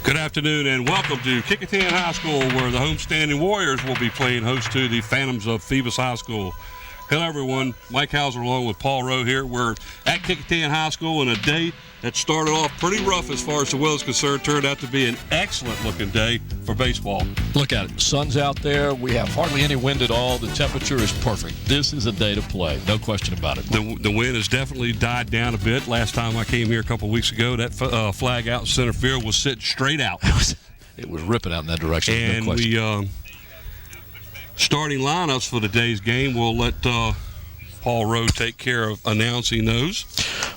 Good afternoon and welcome to Kecoughtan High School, where the homestanding Warriors will be playing host to the Phantoms of Phoebus High School. Hello everyone, Mike Hauser along with Paul Rowe here. We're at Kecoughtan High School on a day that started off pretty rough as far as the weather is concerned. Turned out to be an excellent looking day for baseball. Look at it. Sun's out there. We have hardly any wind at all. The temperature is perfect. This is a day to play. No question about it. The wind has definitely died down a bit. Last time I came here a couple of weeks ago, that flag out in center field was sitting straight out. It was ripping out in that direction. And no question. Starting lineups for today's game, we'll let Paul Rowe take care of announcing those.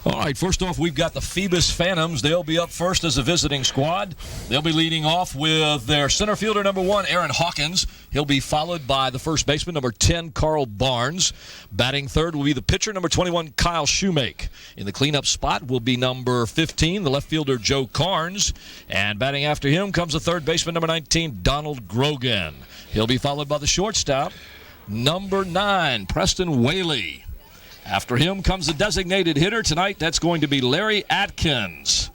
All right, first off, we've got the Phoebus Phantoms. They'll be up first as a visiting squad. They'll be leading off with their center fielder, number 1, Aaron Hawkins. He'll be followed by the first baseman, number 10, Carl Barnes. Batting third will be the pitcher, number 21, Kyle Shoemake. In the cleanup spot will be number 15, the left fielder, Joe Carnes. And batting after him comes the third baseman, number 19, Donald Grogan. He'll be followed by the shortstop, number 9, Preston Whaley. After him comes the designated hitter tonight. That's going to be Larry Atkins.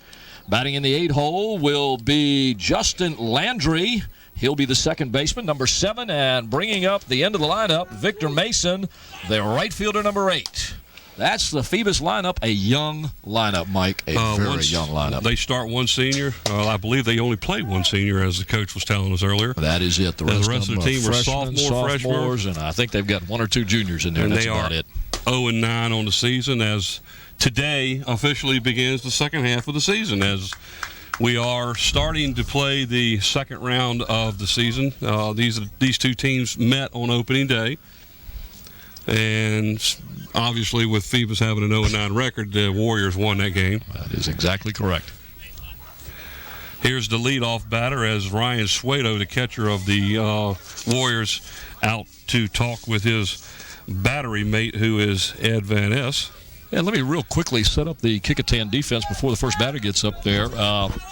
Batting in the 8 hole will be Justin Landry. He'll be the second baseman, number 7. And bringing up the end of the lineup, Victor Mason, the right fielder, number 8. That's the Phoebus lineup, a young lineup, Mike, a very young lineup. They start one senior. I believe they only play one senior, as the coach was telling us earlier. That is it. The rest of the team are sophomores, and I think they've got 1 or 2 juniors in there. And that's about it. 0-9 on the season, as today officially begins the second half of the season, as we are starting to play the second round of the season. These two teams met on opening day, and obviously with Phoebus having an 0-9 record, the Warriors won that game. That is exactly correct. Here's the leadoff batter as Ryan Suedo, the catcher of the Warriors, out to talk with his battery mate, who is Ed Van Ness. And let me real quickly set up the Kecoughtan defense before the first batter gets up there.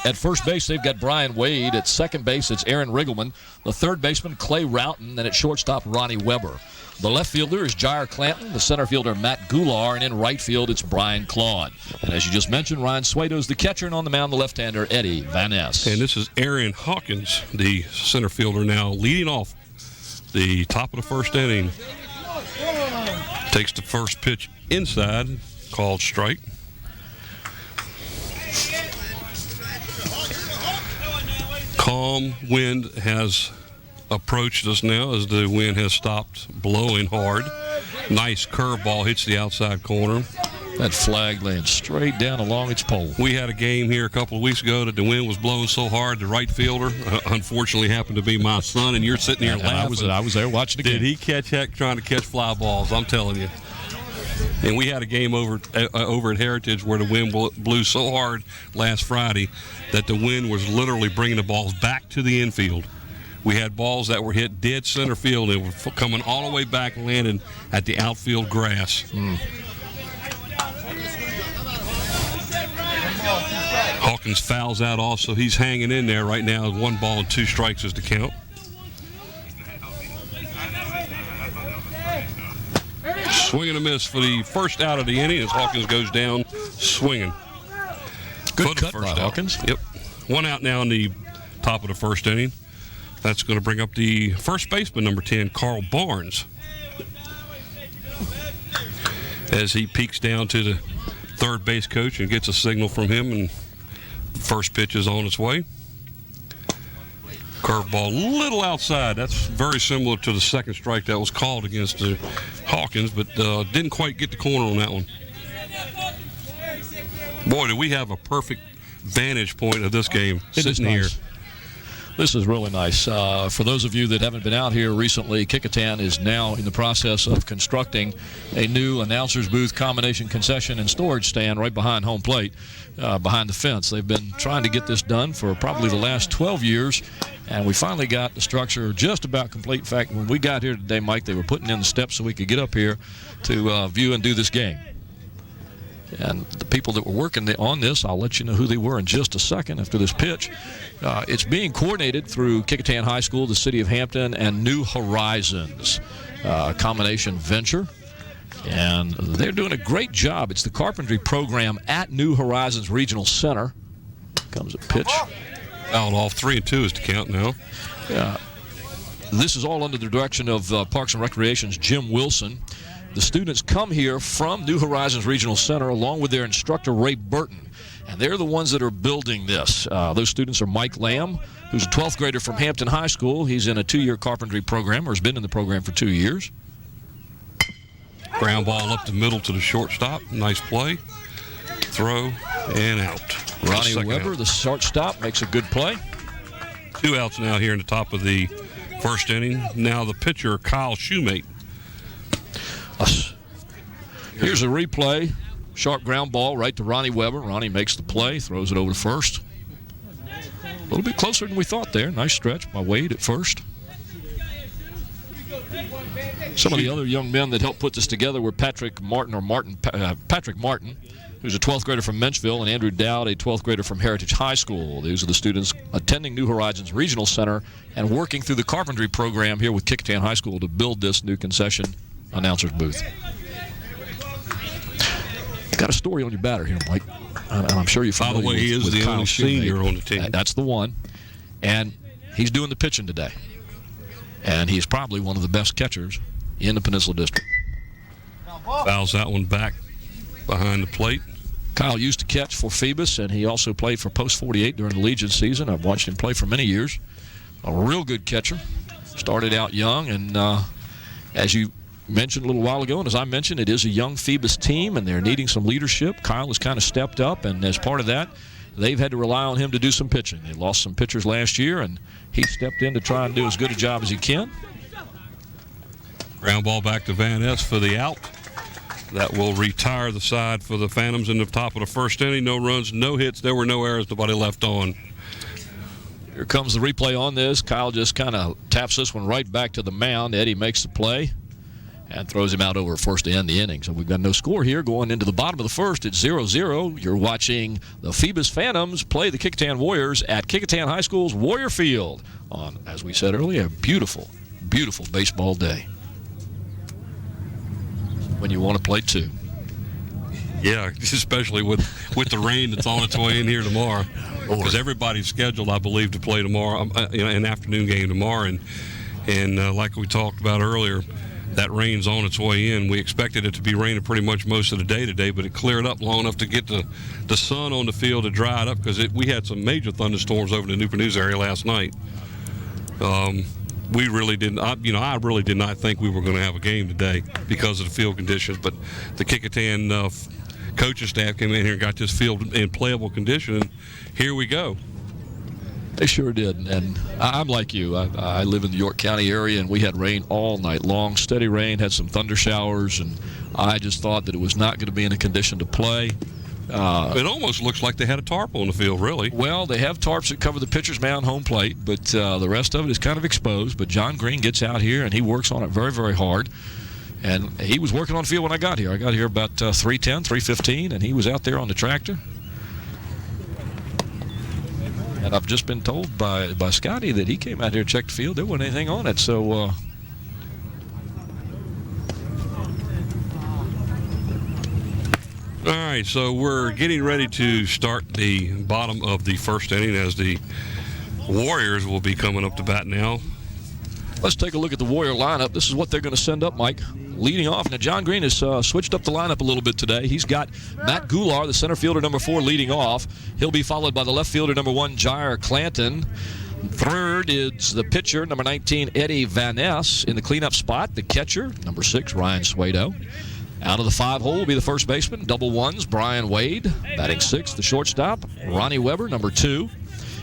At first base, they've got Brian Wade. At second base, it's Aaron Riggleman. The third baseman, Clay Roughton. And at shortstop, Ronnie Weber. The left fielder is Jair Clanton. The center fielder, Matt Goulart. And in right field, it's Brian Claude. And as you just mentioned, Ryan Suedo's the catcher, and on the mound, the left-hander, Eddie Van Ness. And this is Aaron Hawkins, the center fielder, now leading off the top of the first inning. Takes the first pitch inside, called strike. Calm wind has approached us now as the wind has stopped blowing hard. Nice curveball hits the outside corner. That flag laying straight down along its pole. We had a game here a couple of weeks ago that the wind was blowing so hard, the right fielder, unfortunately happened to be my son, and you're sitting here laughing. I was there watching the game. Did he catch heck trying to catch fly balls? I'm telling you. And we had a game over at Heritage where the wind blew so hard last Friday that the wind was literally bringing the balls back to the infield. We had balls that were hit dead center field and were coming all the way back and landing at the outfield grass. Hawkins fouls out also. He's hanging in there right now. 1 ball and 2 strikes is the count. Swing and a miss for the first out of the inning as Hawkins goes down swinging. Good cut by Hawkins. Yep. 1 out now in the top of the first inning. That's going to bring up the first baseman, number 10, Carl Barnes, as he peeks down to the third base coach and gets a signal from him, and the first pitch is on its way. Curveball a little outside. That's very similar to the second strike that was called against Hawkins, but didn't quite get the corner on that one. Boy, do we have a perfect vantage point of this game sitting here. This is really nice. For those of you that haven't been out here recently, Kecoughtan is now in the process of constructing a new announcer's booth, combination concession, and storage stand right behind home plate, behind the fence. They've been trying to get this done for probably the last 12 years, and we finally got the structure just about complete. In fact, when we got here today, Mike, they were putting in the steps so we could get up here to view and do this game. And the people that were working on this, I'll let you know who they were in just a second after this pitch. It's being coordinated through Kecoughtan High School, the City of Hampton, and New Horizons, a combination venture. And they're doing a great job. It's the carpentry program at New Horizons Regional Center. Comes a pitch. Out off 3-2 is to count now. This is all under the direction of Parks and Recreation's Jim Wilson. The students come here from New Horizons Regional Center along with their instructor, Ray Burton. And they're the ones that are building this. Those students are Mike Lamb, who's a 12th grader from Hampton High School. He's in a 2-year carpentry program, or has been in the program for 2 years. Ground ball up the middle to the shortstop. Nice play. Throw and out. Ronnie Weber, the shortstop, makes a good play. 2 outs now here in the top of the first inning. Now the pitcher, Kyle Shoemate. Here's a replay. Sharp ground ball right to Ronnie Weber. Ronnie makes the play, throws it over to first. A little bit closer than we thought there. Nice stretch by Wade at first. Some of the other young men that helped put this together were Patrick Martin, who's a 12th grader from Menchville, and Andrew Dowd, a 12th grader from Heritage High School. These are the students attending New Horizons Regional Center and working through the carpentry program here with Kecoughtan High School to build this new concession announcer's booth. Got a story on your batter here, Mike. I'm sure you're familiar with. By the way, he is the only senior on the team. That's the one. And he's doing the pitching today. And he's probably one of the best catchers in the Peninsula District. Fouls that one back behind the plate. Kyle used to catch for Phoebus, and he also played for Post 48 during the Legion season. I've watched him play for many years. A real good catcher. Started out young, and as you mentioned a little while ago, and as I mentioned, it is a young Phoebus team, and they're needing some leadership. Kyle has kind of stepped up, and as part of that, they've had to rely on him to do some pitching. They lost some pitchers last year, and he stepped in to try and do as good a job as he can. Ground ball back to Van Ness for the out. That will retire the side for the Phantoms in the top of the first inning. No runs, no hits. There were no errors. Nobody left on. Here comes the replay on this. Kyle just kind of taps this one right back to the mound. Eddie makes the play and throws him out over first to end the inning. So we've got no score here going into the bottom of the first. It's 0-0. You're watching the Phoebus Phantoms play the Kecoughtan Warriors at Kecoughtan High School's Warrior Field on, as we said earlier, a beautiful, beautiful baseball day when you want to play two. Yeah, especially with the rain that's on its way in here tomorrow. Because everybody's scheduled, I believe, to play tomorrow, an afternoon game tomorrow. And like we talked about earlier, that rain's on its way in. We expected it to be raining pretty much most of the day today, but it cleared up long enough to get the sun on the field to dry it up, because we had some major thunderstorms over the Newport News area last night. We really didn't, I really did not think we were going to have a game today because of the field conditions, but the Kecoughtan coaching staff came in here and got this field in playable condition, and here we go. They sure did, and I'm like you. I live in the York County area, and we had rain all night long, steady rain, had some thunder showers, and I just thought that it was not going to be in a condition to play. It almost looks like they had a tarp on the field, really. Well, they have tarps that cover the pitcher's mound home plate, but the rest of it is kind of exposed. But John Green gets out here, and he works on it very, very hard. And he was working on the field when I got here. I got here about 3:10, 3:15, and he was out there on the tractor. And I've just been told by Scotty that he came out here and checked the field. There wasn't anything on it, so... All right, so we're getting ready to start the bottom of the first inning as the Warriors will be coming up to bat now. Let's take a look at the Warrior lineup. This is what they're going to send up, Mike. Leading off, now John Green has switched up the lineup a little bit today. He's got Matt Goulart, the center fielder, number 4, leading off. He'll be followed by the left fielder, number 1, Jair Clanton. Third is the pitcher, number 19, Eddie Van Ness. In the cleanup spot, the catcher, number 6, Ryan Suedo. Out of the 5 hole will be the first baseman, double ones, Brian Wade. Batting 6th, the shortstop, Ronnie Weber, number 2.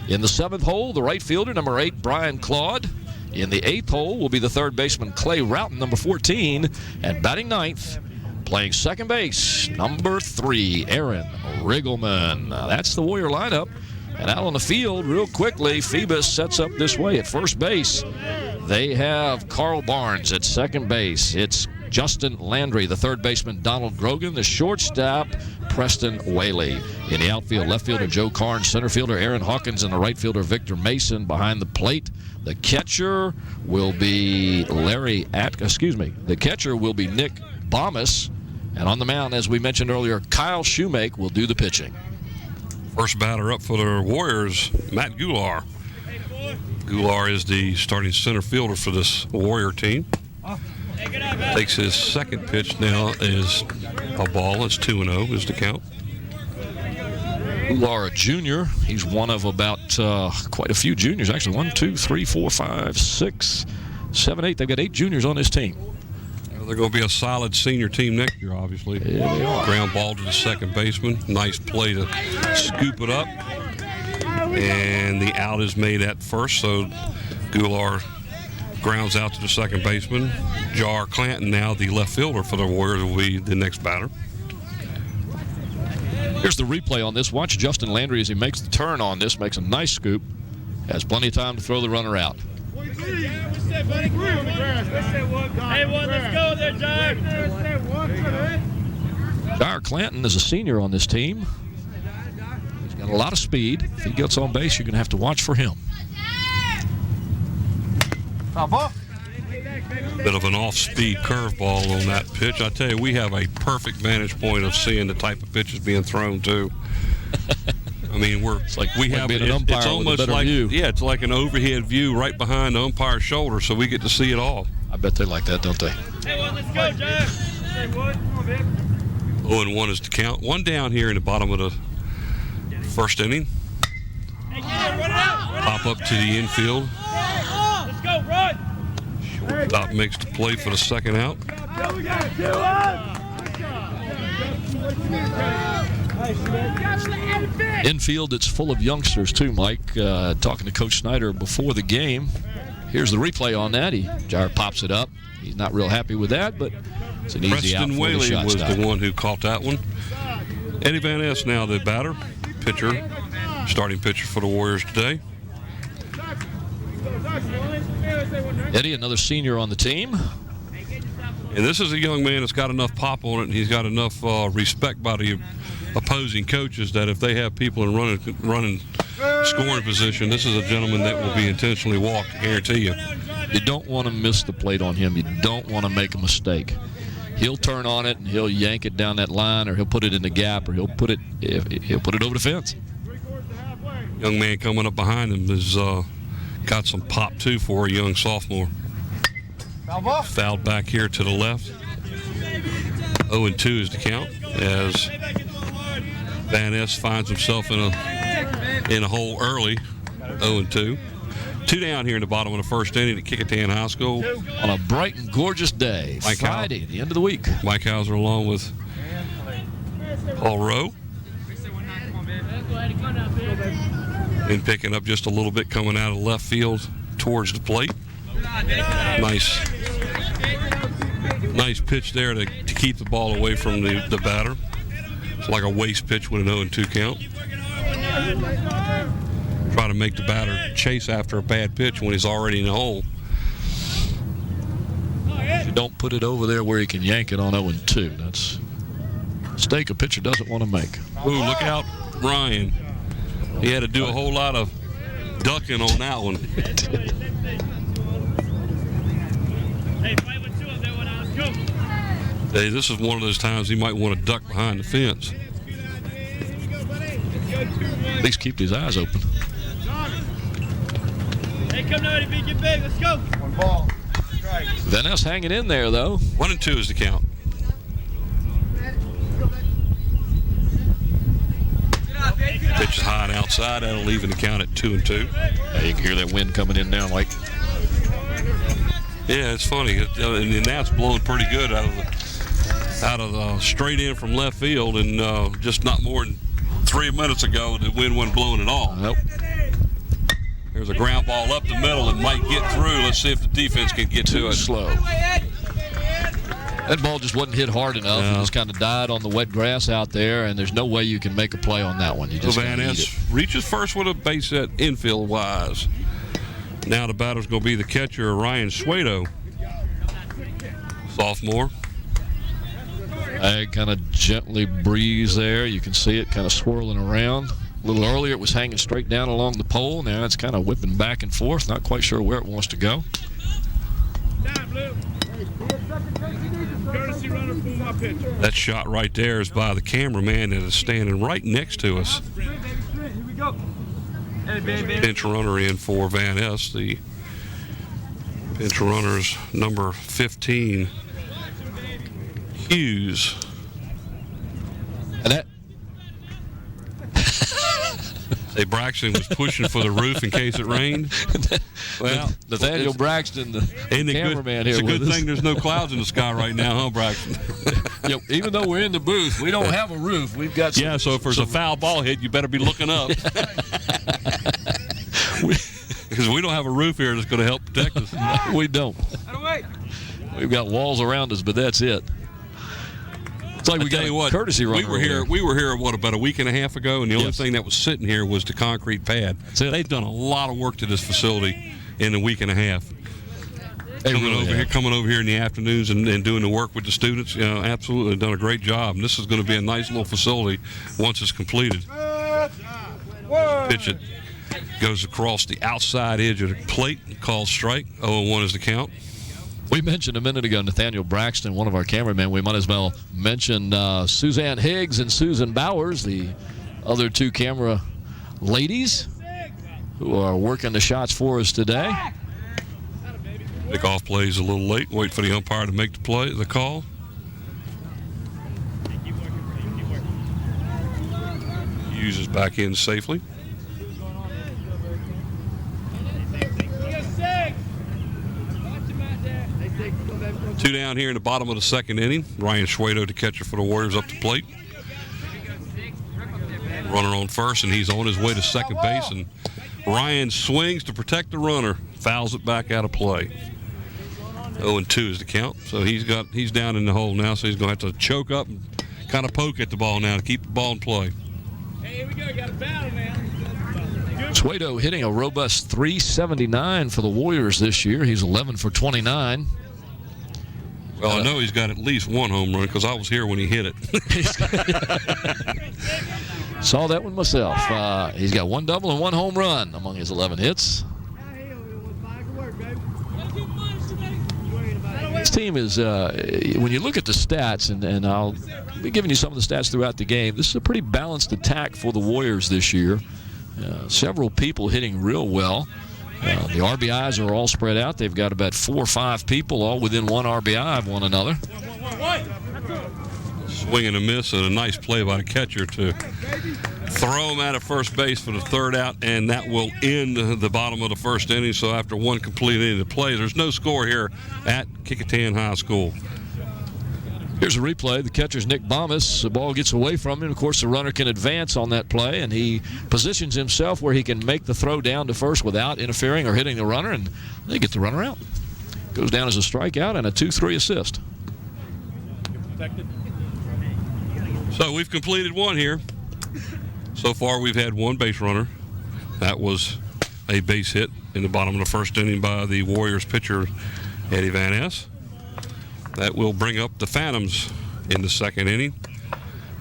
In the 7th hole, the right fielder, number 8, Brian Claude. In the 8th hole will be the 3rd baseman, Clay Roughton, number 14. And batting 9th, playing second base, number 3, Aaron Riggleman. Now, that's the Warrior lineup. And out on the field, real quickly, Phoebus sets up this way at first base. They have Carl Barnes at second base. It's Justin Landry, the 3rd baseman, Donald Grogan, the shortstop, Preston Whaley. In the outfield, left fielder Joe Carnes, center fielder Aaron Hawkins, and the right fielder Victor Mason. Behind the plate, the catcher will be The catcher will be Nick Bomas. And on the mound, as we mentioned earlier, Kyle Shoemake will do the pitching. First batter up for the Warriors, Matt Goulart. Goulart is the starting center fielder for this Warrior team. Takes his second pitch now, is a ball. It's 2-0 is the count. Goulart, a junior. He's one of about quite a few juniors, actually. 1, 2, 3, 4, 5, 6, 7, 8. They've got 8 juniors on this team. They're going to be a solid senior team next year, obviously. Yeah, they are. Ground ball to the second baseman. Nice play to scoop it up. And the out is made at first, so Goulart grounds out to the second baseman. Jar Clanton, now the left fielder for the Warriors, will be the next batter. Here's the replay on this. Watch Justin Landry as he makes the turn on this. Makes a nice scoop. Has plenty of time to throw the runner out. Let's go there, Jar Clanton is a senior on this team. He's got a lot of speed. If he gets on base, you're going to have to watch for him. Bit of an off-speed curveball on that pitch. I tell you, we have a perfect vantage point of seeing the type of pitches being thrown too. I mean, it's almost like view. Yeah, it's like an overhead view right behind the umpire's shoulder, so we get to see it all. I bet they like that, don't they? Hey, let's go, Jack. 0-1 is the count. One down here in the bottom of the first inning. Hey, run it out. Pop up to the infield. Let's go, run. Shortstop makes the play for the second out. Infield, it's full of youngsters too, Mike. Talking to Coach Snyder before the game. Here's the replay on that. Jar pops it up. He's not real happy with that, but it's an easy out for the Whaley shot was stop. the one who caught that one. Eddie Van Ness now the batter, pitcher, starting pitcher for the Warriors today. Eddie, another senior on the team. And this is a young man that's got enough pop on it, and he's got enough respect by the opposing coaches that if they have people in running scoring position, this is a gentleman that will be intentionally walked, I guarantee you. You don't want to miss the plate on him. You don't want to make a mistake. He'll turn on it and he'll yank it down that line, or he'll put it in the gap, or he'll put it over the fence. Young man coming up behind him has got some pop too for a young sophomore. Fouled back here to the left. 0-2 is the count as Van Ness finds himself in a hole early. 0-2. 2 down here in the bottom of the first inning at Kecoughtan High School. On a bright and gorgeous day, Friday, the end of the week. Mike Hauser along with Paul Rowe. And picking up just a little bit coming out of left field towards the plate. Nice pitch there to keep the ball away from the batter. It's like a waste pitch with an 0-2 count. Try to make the batter chase after a bad pitch when he's already in the hole. You don't put it over there where he can yank it on 0-2. That's a mistake a pitcher doesn't want to make. Ooh, look out, Ryan. He had to do a whole lot of ducking on that one. Hey, this is one of those times he might want to duck behind the fence. At least keep his eyes open. Hey, come now, Eddie, get big. Let's go. One ball. Strike. Van Ness hanging in there, though. 1-2 is the count. Pitch is high and outside. That'll leave in the count at 2-2. Yeah, you can hear that wind coming in now, Mike. Yeah, it's funny. And now it's blowing pretty good out of straight in from left field. And just not more than 3 minutes ago, the wind wasn't blowing at all. Nope. There's a ground ball up the middle and might get through. Let's see if the defense can get to Too it. slow. That ball just wasn't hit hard enough. No. It just kind of died on the wet grass out there, and there's no way you can make a play on that one. You just Van can't eat Ness it. reaches first with a base hit infield-wise. Now the batter's going to be the catcher, Ryan Suedo, sophomore. Ag kind of gently breeze there. You can see it kind of swirling around. A little earlier it was hanging straight down along the pole. Now it's kind of whipping back and forth. Not quite sure where it wants to go. That shot right there is by the cameraman that is standing right next to us. Pinch runner in for Van Ness. The pinch runner's number 15, Hughes. And that Say Braxton was pushing for the roof in case it rained. Well, Nathaniel Braxton, the ain't it cameraman good, here it's a with good us. thing there's no clouds in the sky right now, huh, Braxton? Yep, even though we're in the booth, we don't have a roof. We've got some, Yeah, so if there's a foul ball hit, you better be looking up. Because we don't have a roof here that's going to help protect us. We don't. We've got walls around us, but that's it. It's like we got a courtesy runner. We were here what, about a week and a half ago, and the only Yes. thing that was sitting here was the concrete pad. That's it. They've done a lot of work to this facility in a week and a half. They really have. Coming over here in the afternoons and doing the work with the students, absolutely done a great job. And this is going to be a nice little facility once it's completed. Pitch it goes across the outside edge of the plate, called strike. 0-1 is the count. We mentioned a minute ago Nathaniel Braxton, one of our cameramen. We might as well mention Suzanne Higgs and Susan Bowers, the other two camera ladies who are working the shots for us today. Pickoff play is a little late. Wait for the umpire to make the call. Hughes is back in safely. Two down here in the bottom of the second inning. Ryan Suedo, the catcher for the Warriors, up the plate. Runner on first, and he's on his way to second base. And Ryan swings to protect the runner, fouls it back out of play. 0-2 is the count. So he's down in the hole now. So he's going to have to choke up and kind of poke at the ball now to keep the ball in play. Hey, here we go. Got a battle now. Suedo hitting a robust .379 for the Warriors this year. He's 11 for 29. Well, I know he's got at least one home run because I was here when he hit it. Saw that one myself. He's got one double and one home run among his 11 hits. This team is, when you look at the stats, and I'll be giving you some of the stats throughout the game, this is a pretty balanced attack for the Warriors this year. Several people hitting real well. The RBIs are all spread out. They've got about 4 or 5 people all within one RBI of one another. Swing and a miss, and a nice play by the catcher to throw him out of first base for the third out, and that will end the bottom of the first inning. So after one complete inning of play, there's no score here at Kecoughtan High School. Here's a replay. The catcher's Nick Bomas. The ball gets away from him. Of course, the runner can advance on that play, and he positions himself where he can make the throw down to first without interfering or hitting the runner, and they get the runner out. Goes down as a strikeout and a 2-3 assist. So we've completed one here. So far, we've had one base runner. That was a base hit in the bottom of the first inning by the Warriors pitcher, Eddie Van Ness. That will bring up the Phantoms in the second inning.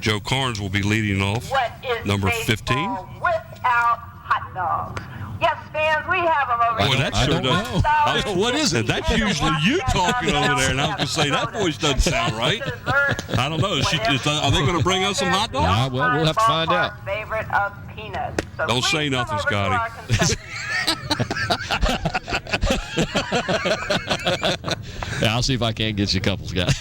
Joe Carnes will be leading off, number 15. Without hot dogs. Yes, fans, we have them over Boy, here. that sure does. What is it? That's usually you talking over there, and I was going to say, that voice doesn't sound right. I don't know. Are they going to bring us some hot dogs? Well, we'll have to find out. Favorite of peanuts. So Don't say please nothing, come over to our concession stand. Yeah, I'll see if I can't get you a couple, Scott.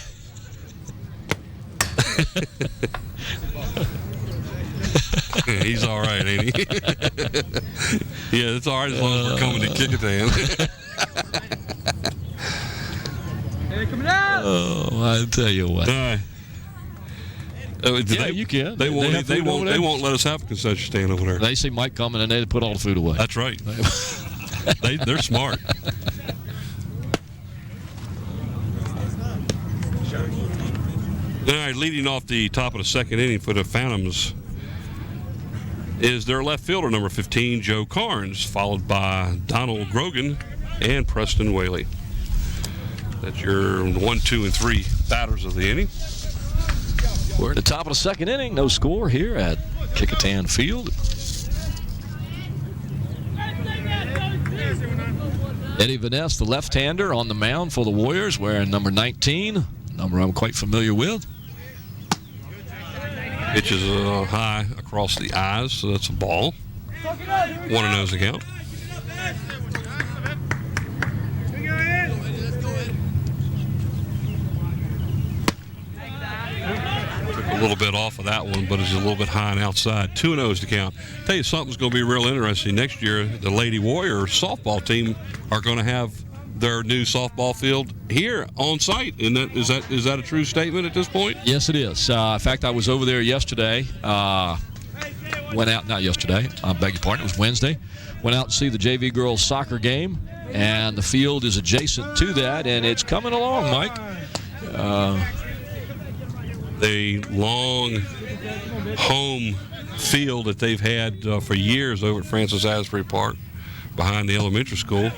He's all right, ain't he? Yeah, it's all right as long as we're coming to Kecoughtan. Hey, coming out. Oh, I tell you what. You can. They won't. have They food over won't. there? They won't let us have a concession stand over there. They see Mike coming and they put all the food away. That's right. They're smart. All right, leading off the top of the second inning for the Phantoms is their left fielder, number 15, Joe Carnes, followed by Donald Grogan and Preston Whaley. That's your 1, 2, and 3 batters of the inning. We're at the top of the second inning. No score here at Kecoughtan Field. Eddie Vaness, the left-hander, on the mound for the Warriors, wearing number 19, number I'm quite familiar with. Pitches high across the eyes, so that's a ball. 1-0 the count. Took a little bit off of that one, but it's a little bit high and outside. 2-0 the count. Tell you something's going to be real interesting. Next year, the Lady Warriors softball team are going to have their new softball field here on site. Is that a true statement at this point? Yes, it is. In fact, I was over there yesterday. Went out, not yesterday, I beg your pardon, it was Wednesday. Went out to see the JV girls soccer game, and the field is adjacent to that, and it's coming along, Mike. The long home field that they've had for years over at Francis Asbury Park behind the elementary school.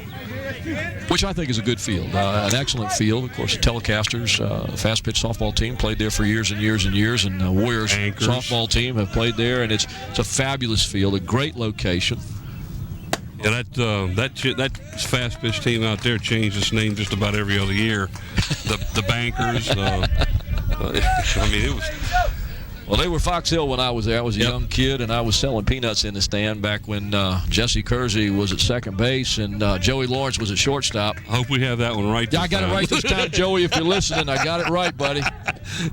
Which I think is a good field, an excellent field. Of course, the Telecasters, fast pitch softball team, played there for years and years and years, and the Warriors Anchors. softball team have played there, and it's a fabulous field, a great location. Yeah, that fast pitch team out there changed its name just about every other year. The Bankers. I mean, it was. Well, they were Fox Hill when I was there. I was a Yep. young kid, and I was selling peanuts in the stand back when Jesse Kersey was at second base and Joey Lawrence was at shortstop. I hope we have that one right. Yeah, I got it right this time, Joey. If you're listening, I got it right, buddy.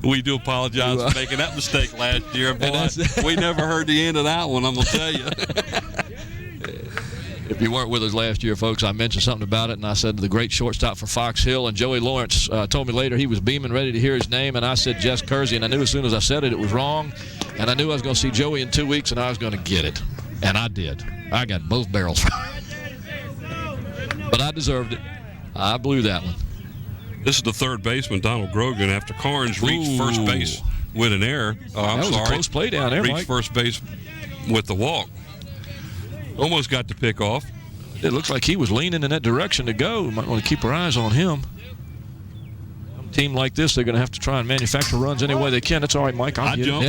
We do apologize for making that mistake last year, boy. We never heard the end of that one, I'm going to tell you. If you weren't with us last year, folks, I mentioned something about it, and I said the great shortstop for Fox Hill. And Joey Lawrence told me later he was beaming, ready to hear his name, and I said Jess Kersey, and I knew as soon as I said it, it was wrong. And I knew I was going to see Joey in 2 weeks, and I was going to get it. And I did. I got both barrels right. But I deserved it. I blew that one. This is the third baseman, Donald Grogan, after Carnes reached first base with an error. That was a close play down there, reached Mike. first base with the walk. Almost got the pick off. It looks like he was leaning in that direction to go. We might want to keep our eyes on him. A team like this, they're going to have to try and manufacture runs any way they can. That's all right, Mike. I jump.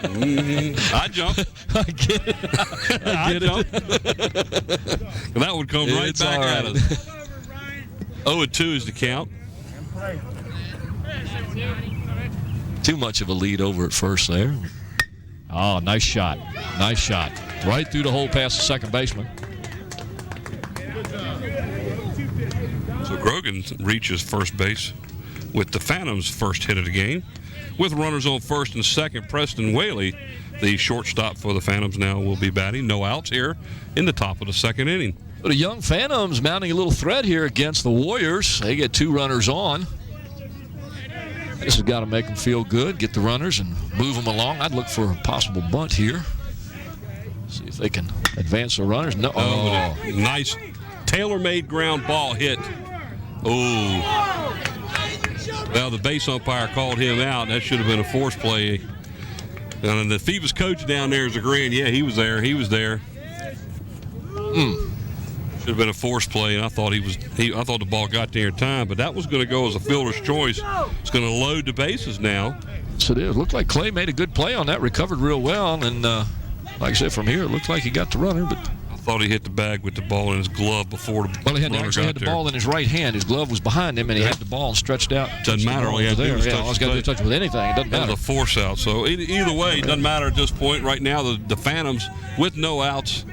I jump. I get it. I get it. That would come right It's back all at right. us. 0-2 is the count. Too much of a lead over at first there. Oh, nice shot. Nice shot. Right through the hole past the second baseman. So Grogan reaches first base with the Phantoms' first hit of the game. With runners on first and second, Preston Whaley, the shortstop for the Phantoms, now will be batting. No outs here in the top of the second inning. But the young Phantoms mounting a little threat here against the Warriors. They get 2 runners on. This has got to make them feel good, get the runners and move them along. I'd look for a possible bunt here. See if they can advance the runners. No. Oh, nice tailor-made ground ball hit. Oh. Well, the base umpire called him out. That should have been a force play. And the Phoebus coach down there is agreeing. Yeah, he was there. He was there. Should have been a force play, and I thought I thought the ball got there in time, but that was going to go as a fielder's choice. It's going to load the bases now. So it is. Looked like Clay made a good play on that, recovered real well, and like I said, from here it looked like he got the runner, but I thought he hit the bag with the ball in his glove before the well, he had runner actually got had the there. ball in his right hand. His glove was behind him, and he had the ball and stretched out. Doesn't matter. All he had to do was touch all he's got to do is touch it with anything. It doesn't That matter. was a force out. So either way, it doesn't matter at this point. Right now, the Phantoms, with no outs,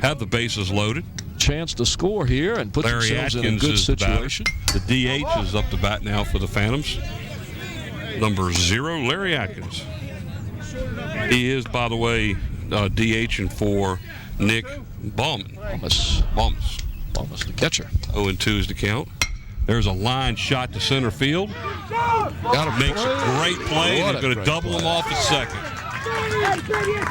have the bases loaded. Chance to score here and put Larry themselves in a Atkins good is the batter. situation. The DH is up to bat now for the Phantoms. Number 0, Larry Atkins. He is, by the way, DHing for Nick Ballman. Almost the catcher. 0-2 is the count. There's a line shot to center field. Got him. Makes a great play. What They're a going to great double him play. off at second.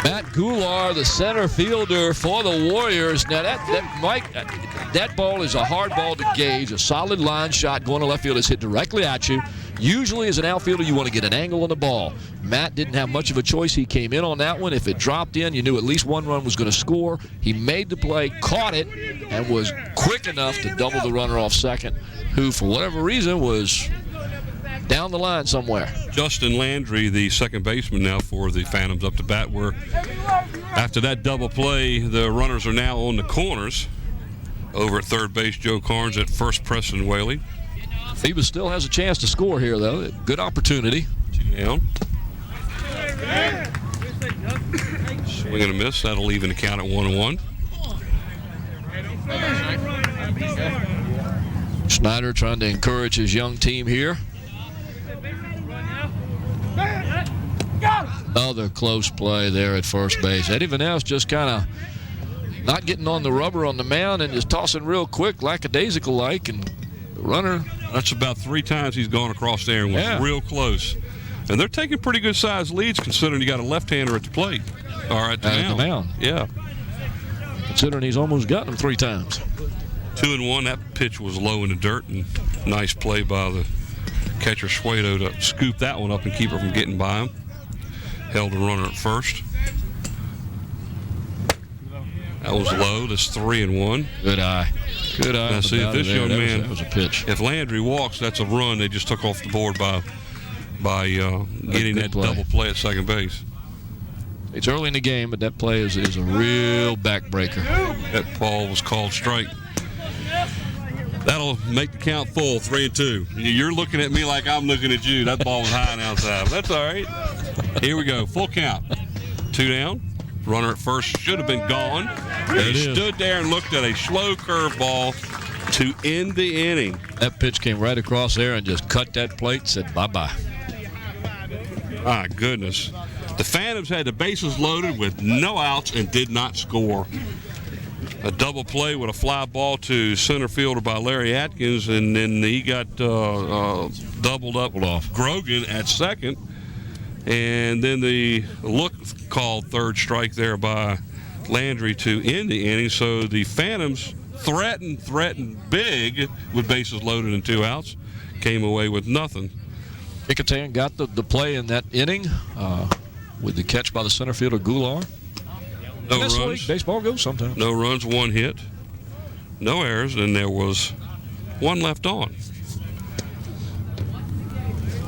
Matt Goulart, the center fielder for the Warriors. Now, that ball is a hard ball to gauge. A solid line shot going to left field is hit directly at you. Usually, as an outfielder, you want to get an angle on the ball. Matt didn't have much of a choice. He came in on that one. If it dropped in, you knew at least one run was going to score. He made the play, caught it, and was quick enough to double the runner off second, who, for whatever reason, was down the line somewhere. Justin Landry, the second baseman now for the Phantoms, up to bat, where after that double play, the runners are now on the corners. Over at third base, Joe Carnes at first, Preston Whaley. Phoebus still has a chance to score here, though. Good opportunity. 2 down. Swing and a miss. That'll even the count at 1-1. Schneider trying to encourage his young team here. Another close play there at first base. Eddie Vanel's just kind of not getting on the rubber on the mound and just tossing real quick, lackadaisical-like, and the runner. That's about 3 times he's gone across there and was real close. And they're taking pretty good sized leads considering you got a left-hander at the plate. Or at the mound. Yeah. Considering he's almost gotten him 3 times. 2-1. That pitch was low in the dirt, and nice play by the catcher Suedo to scoop that one up and keep her from getting by him. Held the runner at first. That was low. That's 3-1. Good eye. Good eye. Now see, if this young man, that was a pitch. If Landry walks, that's a run they just took off the board by getting that double play at second base. It's early in the game, but that play is a real backbreaker. That ball was called strike. That'll make the count full, 3-2. You're looking at me like I'm looking at you. That ball was high and outside. That's all right. Here we go. Full count. 2 down. Runner at first should have been gone. He stood there and looked at a slow curveball to end the inning. That pitch came right across there and just cut that plate, said bye-bye. My goodness. The Phantoms had the bases loaded with no outs and did not score. A double play with a fly ball to center fielder by Larry Atkins, and then he got doubled up off Grogan at second. And then the look called third strike there by Landry to end the inning. So the Phantoms threatened big with bases loaded and 2 outs. Came away with nothing. Kecoughtan got the play in that inning with the catch by the center fielder Goulart. No runs. Baseball goes sometimes. No runs, 1 hit. No errors, and there was 1 left on.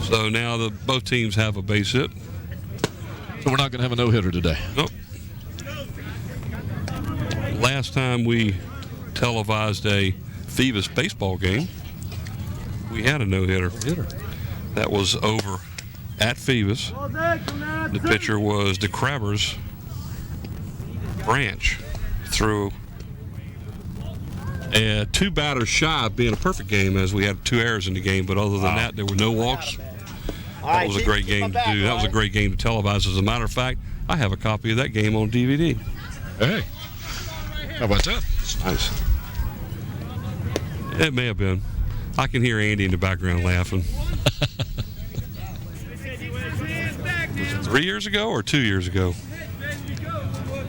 So now both teams have a base hit. So we're not going to have a no-hitter today. Nope. Last time we televised a Phoebus baseball game, we had a no-hitter. That was over at Phoebus. The pitcher was DeCrabbers Branch. Threw 2 batters shy of being a perfect game, as we had 2 errors in the game. But other than that, there were no walks. That was a great game to do. That was a great game to televise. As a matter of fact, I have a copy of that game on DVD. Hey, how about that? Nice. It may have been. I can hear Andy in the background laughing. Was it 3 years ago or 2 years ago?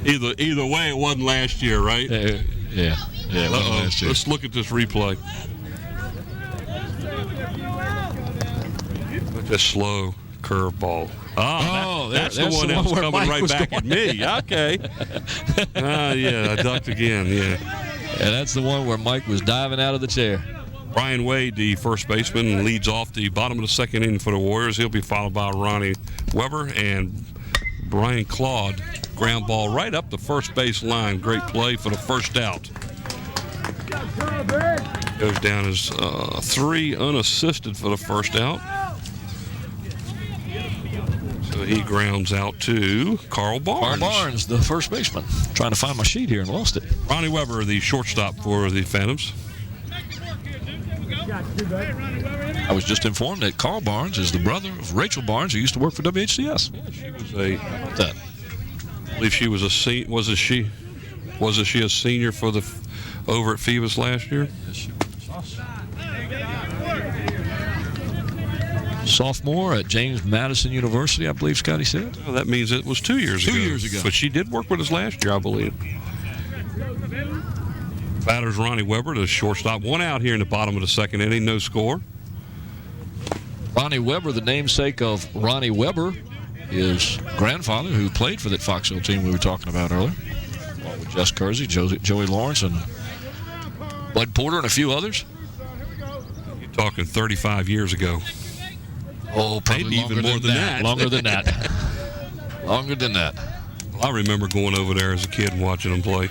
Either way, it wasn't last year, right? Yeah. It wasn't last year. Let's look at this replay. Just slow curveball. That's the one that was coming right back at me. Okay. Yeah, I ducked again. Yeah. And that's the one where Mike was diving out of the chair. Brian Wade, the first baseman, leads off the bottom of the second inning for the Warriors. He'll be followed by Ronnie Weber and Brian Claude. Ground ball right up the first base line. Great play for the first out. Goes down as 3 unassisted for the first out. So he grounds out to Carl Barnes. Carl Barnes, the first baseman. Trying to find my sheet here and lost it. Ronnie Weber, the shortstop for the Phantoms. I was just informed that Carl Barnes is the brother of Rachel Barnes, who used to work for WHCS. Yeah, she was I believe she was a wasn't she a senior for the over at Phoebus last year? Yes, she was. sophomore at James Madison University, I believe Scotty said. Well, that means it was 2 years ago. 2 years ago. But she did work with us last year, I believe. Batters Ronnie Weber, the shortstop. One out here in the bottom of the second inning, no score. Ronnie Weber, the namesake of Ronnie Weber, his grandfather, who played for that Fox Hill team we were talking about earlier, along with Jess Kersey, Joey Lawrence, and Bud Porter, and a few others. You're talking 35 years ago. Oh, probably maybe longer even more than that. Longer than that. Longer than that. I remember going over there as a kid and watching them play.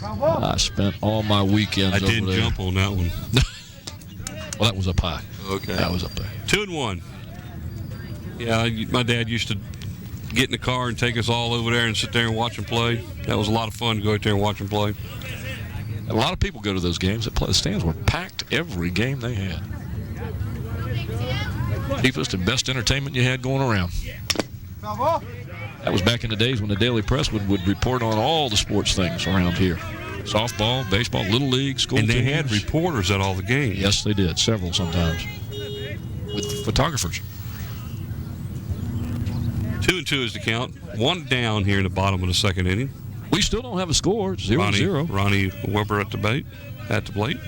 I spent all my weekends over there. I did jump on that one. Well, that was up high. Okay. That was up there. 2-1. Yeah, my dad used to get in the car and take us all over there and sit there and watch them play. That was a lot of fun to go out there and watch them play. A lot of people go to those games. The stands were packed every game they had. Cheapest and best entertainment you had going around. That was back in the days when the Daily Press would report on all the sports things around here. Softball, baseball, little league, school teams. And they teams. had reporters at all the games. Yes, they did. Several sometimes. With photographers. 2-2 is the count. One down here in the bottom of the second inning. We still don't have a score. 0-0. Ronnie Weber at the plate.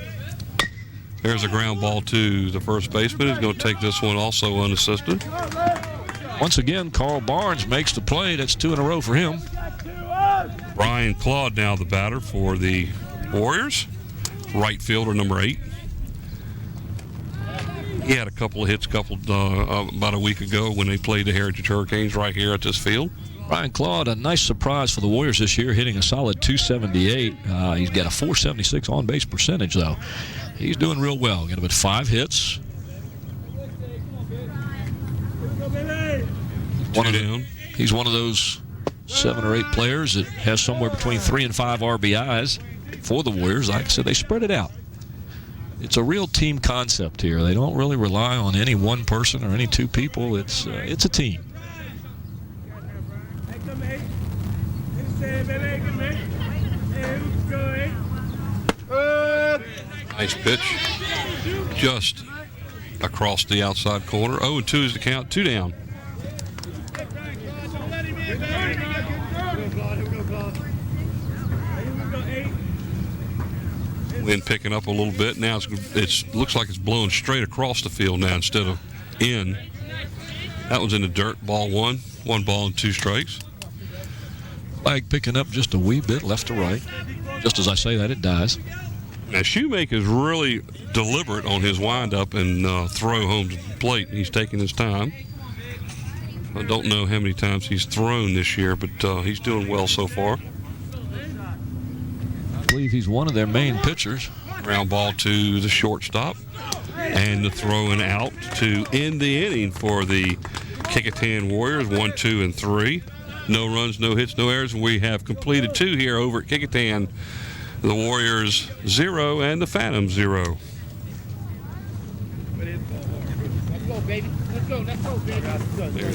There's a ground ball to the first baseman. He's going to take this one also unassisted. Once again, Carl Barnes makes the play. That's 2 in a row for him. Brian Claude now the batter for the Warriors. Right fielder, number 8. He had a couple of hits about a week ago when they played the Heritage Hurricanes right here at this field. Brian Claude, a nice surprise for the Warriors this year, hitting a solid 278. He's got a 476 on-base percentage, though. He's doing real well. Got about 5 hits. He's one of those 7 or 8 players that has somewhere between 3 and 5 RBIs for the Warriors. Like I said, they spread it out. It's a real team concept here. They don't really rely on any one person or any 2 people. It's a team. Nice pitch. Just across the outside corner. 0-2 is the count. 2 down. Wind picking up a little bit. Now it looks like it's blowing straight across the field now instead of in. That one's in the dirt. Ball 1. 1 ball and 2 strikes. Flag picking up just a wee bit left to right. Just as I say that, it dies. Now, Shoemaker is really deliberate on his windup and throw home to the plate. He's taking his time. I don't know how many times he's thrown this year, but he's doing well so far. I believe he's one of their main pitchers. Ground ball to the shortstop. And the throwing out to end the inning for the Kecoughtan Warriors. 1, 2, and 3. No runs, no hits, no errors. And we have completed 2 here over at Kecoughtan. The Warriors 0 and the Phantoms 0.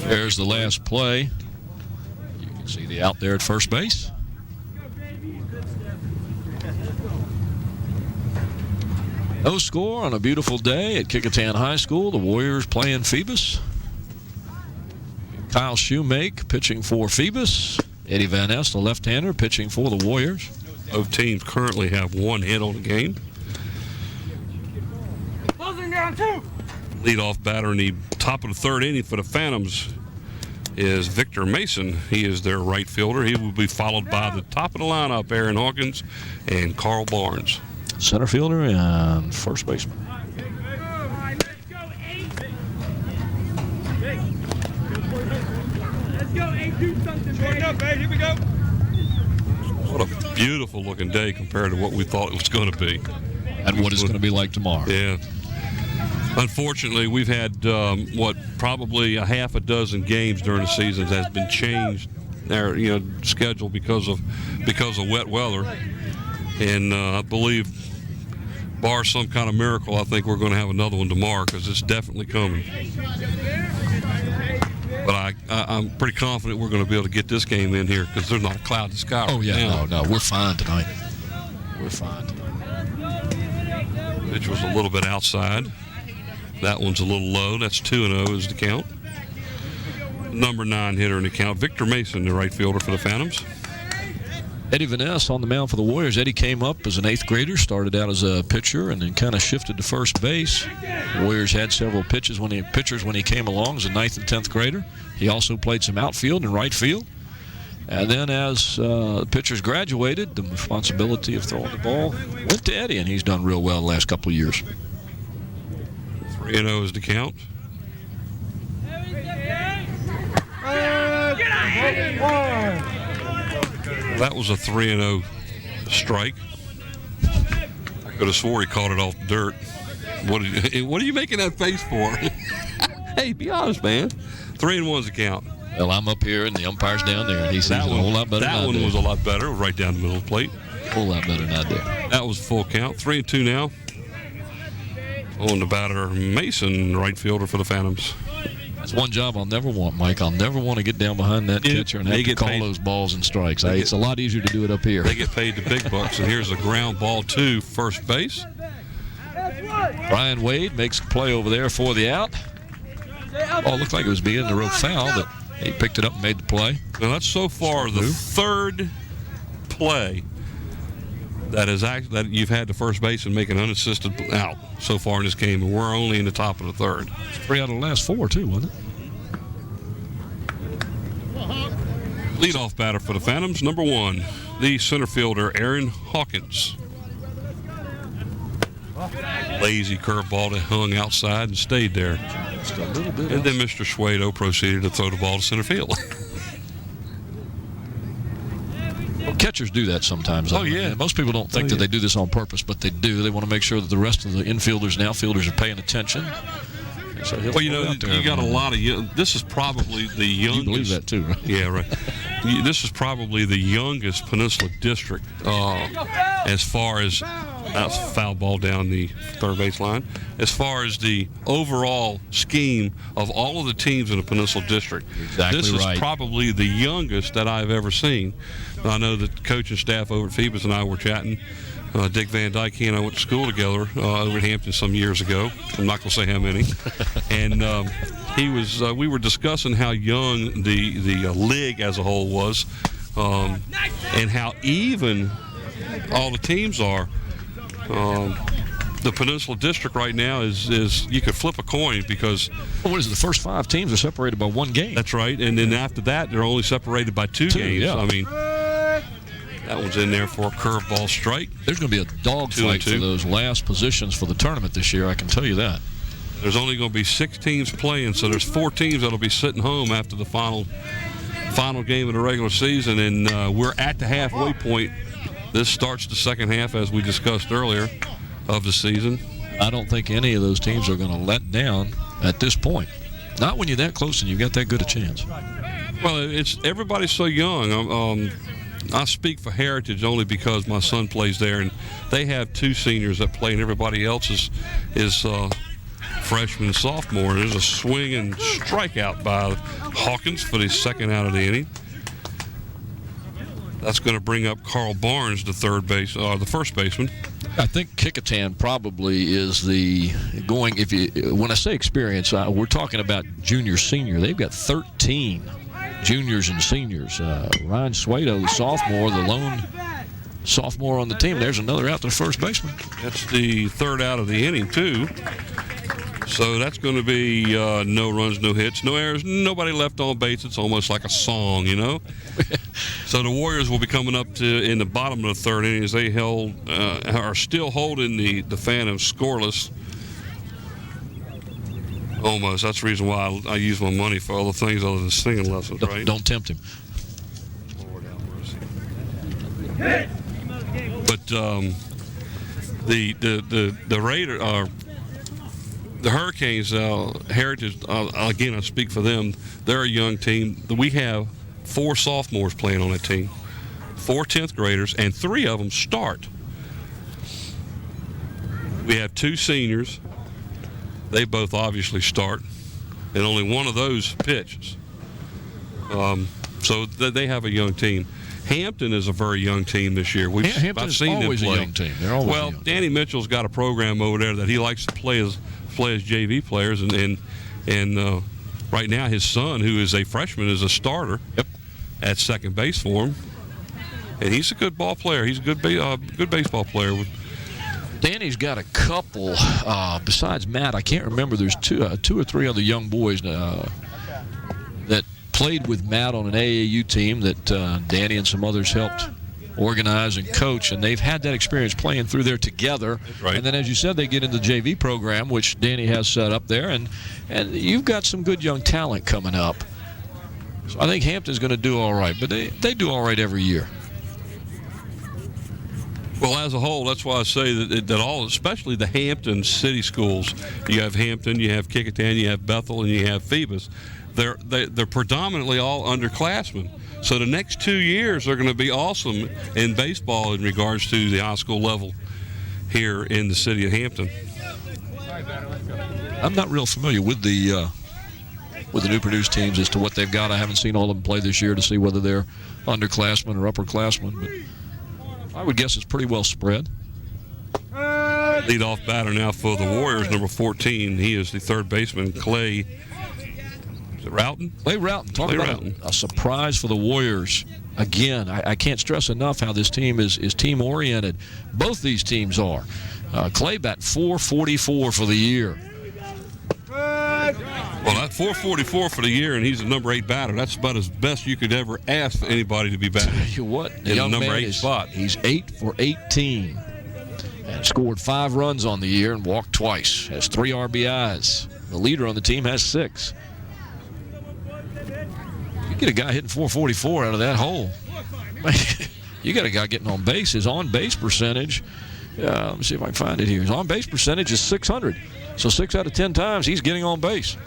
There's the last play. You can see the out there at first base. No score on a beautiful day at Kecoughtan High School. The Warriors playing Phoebus. Kyle Shoemake pitching for Phoebus. Eddie Van Ness, the left-hander, pitching for the Warriors. Both teams currently have 1 hit on the game. Closing down 2. Leadoff batter in the top of the third inning for the Phantoms is Victor Mason. He is their right fielder. He will be followed by the top of the lineup, Aaron Hawkins and Carl Barnes. Center fielder and first baseman. Let's go, 8. Let's go, 8. Do something, baby. Here we go. What a beautiful looking day compared to what we thought it was going to be. And what it's going to be like tomorrow. Yeah. Unfortunately, we've had probably a half a dozen games during the season that has been changed their schedule because of wet weather, and I believe, bar some kind of miracle, I think we're going to have another one tomorrow because it's definitely coming. But I'm pretty confident we're going to be able to get this game in here because there's not a cloud in the sky. Oh, yeah, now. no, we're fine tonight. We're fine tonight. Pitch was a little bit outside. That one's a little low. That's 2-0 is the count. Number 9 hitter in the count, Victor Mason, the right fielder for the Phantoms. Eddie Vaness on the mound for the Warriors. Eddie came up as an 8th grader, started out as a pitcher, and then kind of shifted to first base. The Warriors had several pitchers when he came along as a 9th and 10th grader. He also played some outfield and right field. And then as pitchers graduated, the responsibility of throwing the ball went to Eddie, and he's done real well the last couple of years. 3-0 is the count. That was a 3-0 strike. I could have swore he caught it off the dirt. What are you making that face for? Hey, be honest, man. 3-1 is the count. Well, I'm up here and the umpire's down there, and he sees it a whole lot better than I do. That one was a lot better. It was right down the middle of the plate. A whole lot better than I do. That was a full count. 3-2 now. On the batter, Mason, right fielder for the Phantoms. That's one job I'll never want, Mike. I'll never want to get down behind that catcher and have to call those balls and strikes. It's a lot easier to do it up here. They get paid the big bucks, and here's a ground ball to first base. Brian Wade makes a play over there for the out. Oh, it looked like it was being the rope foul, but he picked it up and made the play. Now, that's so far the third play that you've had the first baseman make an unassisted out so far in this game, and we're only in the top of the third. 3 out of the last 4, too, wasn't it? Leadoff batter for the Phantoms, number 1, the center fielder, Aaron Hawkins. Lazy curveball that hung outside and stayed there. Just a little bit. And then Mr. Schwado proceeded to throw the ball to center field. Well, catchers do that sometimes. Oh, yeah. Most people don't think that they do this on purpose, but they do. They want to make sure that the rest of the infielders and outfielders are paying attention. So well, you got a lot of this is probably the youngest. You believe that too, right? Yeah, right. This is probably the youngest Peninsula district as far as that's foul ball down the third base line. As far as the overall scheme of all of the teams in the Peninsula district, exactly this is probably the youngest that I've ever seen. I know that the coach and staff over at Phoebus and I were chatting. Dick Van Dyke, he and I went to school together over at Hampton some years ago. I'm not going to say how many. And we were discussing how young the league as a whole was, and how even all the teams are. The Peninsula District right now is you could flip a coin because. Well, what is it? The first 5 teams are separated by 1 game. That's right, and then after that they're only separated by 2 games. Yeah. I mean. That one's in there for a curveball strike. There's going to be a dogfight for those last positions for the tournament this year, I can tell you that. There's only going to be 6 teams playing, so there's 4 teams that'll be sitting home after the final game of the regular season, and we're at the halfway point. This starts the second half, as we discussed earlier, of the season. I don't think any of those teams are going to let down at this point. Not when you're that close and you've got that good a chance. Well, everybody's so young. I speak for Heritage only because my son plays there, and they have 2 seniors that play, and everybody else is freshman and sophomore. There's a swing and strikeout by Hawkins for the second out of the inning. That's going to bring up Carl Barnes, the first baseman. I think Kecoughtan probably is when I say experience, we're talking about junior, senior. They've got 13 juniors and seniors. Ryan Schwado, the sophomore, the lone sophomore on the team. There's another out to the first baseman. That's the third out of the inning, too. So that's going to be no runs, no hits, no errors, nobody left on base. It's almost like a song, you know? So the Warriors will be coming up in the bottom of the third inning as they are still holding the Phantoms scoreless. Almost. That's the reason why I use my money for other things other than singing lessons, right? Don't tempt him. But the Hurricanes, Heritage, again, I speak for them. They're a young team. We have 4 sophomores playing on that team, 4 10th graders, and 3 of them start. We have 2 seniors. They both obviously start, and only one of those pitches. So they have a young team. Hampton is a very young team this year. Hampton I've is seen always them a play. young team. They're always a well, young team. Danny Mitchell's got a program over there that he likes to play as JV players, and right now his son, who is a freshman, is a starter at second base for him, and he's a good ball player. He's a good baseball player. Danny's got a couple besides Matt. I can't remember. There's two or three other young boys that played with Matt on an AAU team that Danny and some others helped organize and coach, and they've had that experience playing through there together. Right. And then, as you said, they get into the JV program, which Danny has set up there, and you've got some good young talent coming up. So I think Hampton's going to do all right, but they do all right every year. Well, as a whole, that's why I say that all, especially the Hampton city schools, you have Hampton, you have Kecoughtan, you have Bethel, and you have Phoebus. They're predominantly all underclassmen. So the next 2 years are going to be awesome in baseball in regards to the high school level here in the city of Hampton. I'm not real familiar with the new produced teams as to what they've got. I haven't seen all of them play this year to see whether they're underclassmen or upperclassmen, but I would guess it's pretty well spread. Leadoff batter now for the Warriors, number 14. He is the third baseman, Clay. Is it Roughton? Clay Roughton. Talk Clay about Roughton. a surprise for the Warriors. Again, I can't stress enough how this team is team-oriented. Both these teams are. Clay batting .444 for the year. Well, that's .444 for the year, and he's the number 8 batter. That's about as best you could ever ask for anybody to be batting. Tell you what, the in young the number man 8 is, spot. He's 8 for 18 and scored 5 runs on the year and walked twice. Has 3 RBIs. The leader on the team has 6. You get a guy hitting .444 out of that hole. You got a guy getting on base. His on-base percentage, let me see if I can find it here. His on-base percentage is .600. So 6 out of 10 times he's getting on base.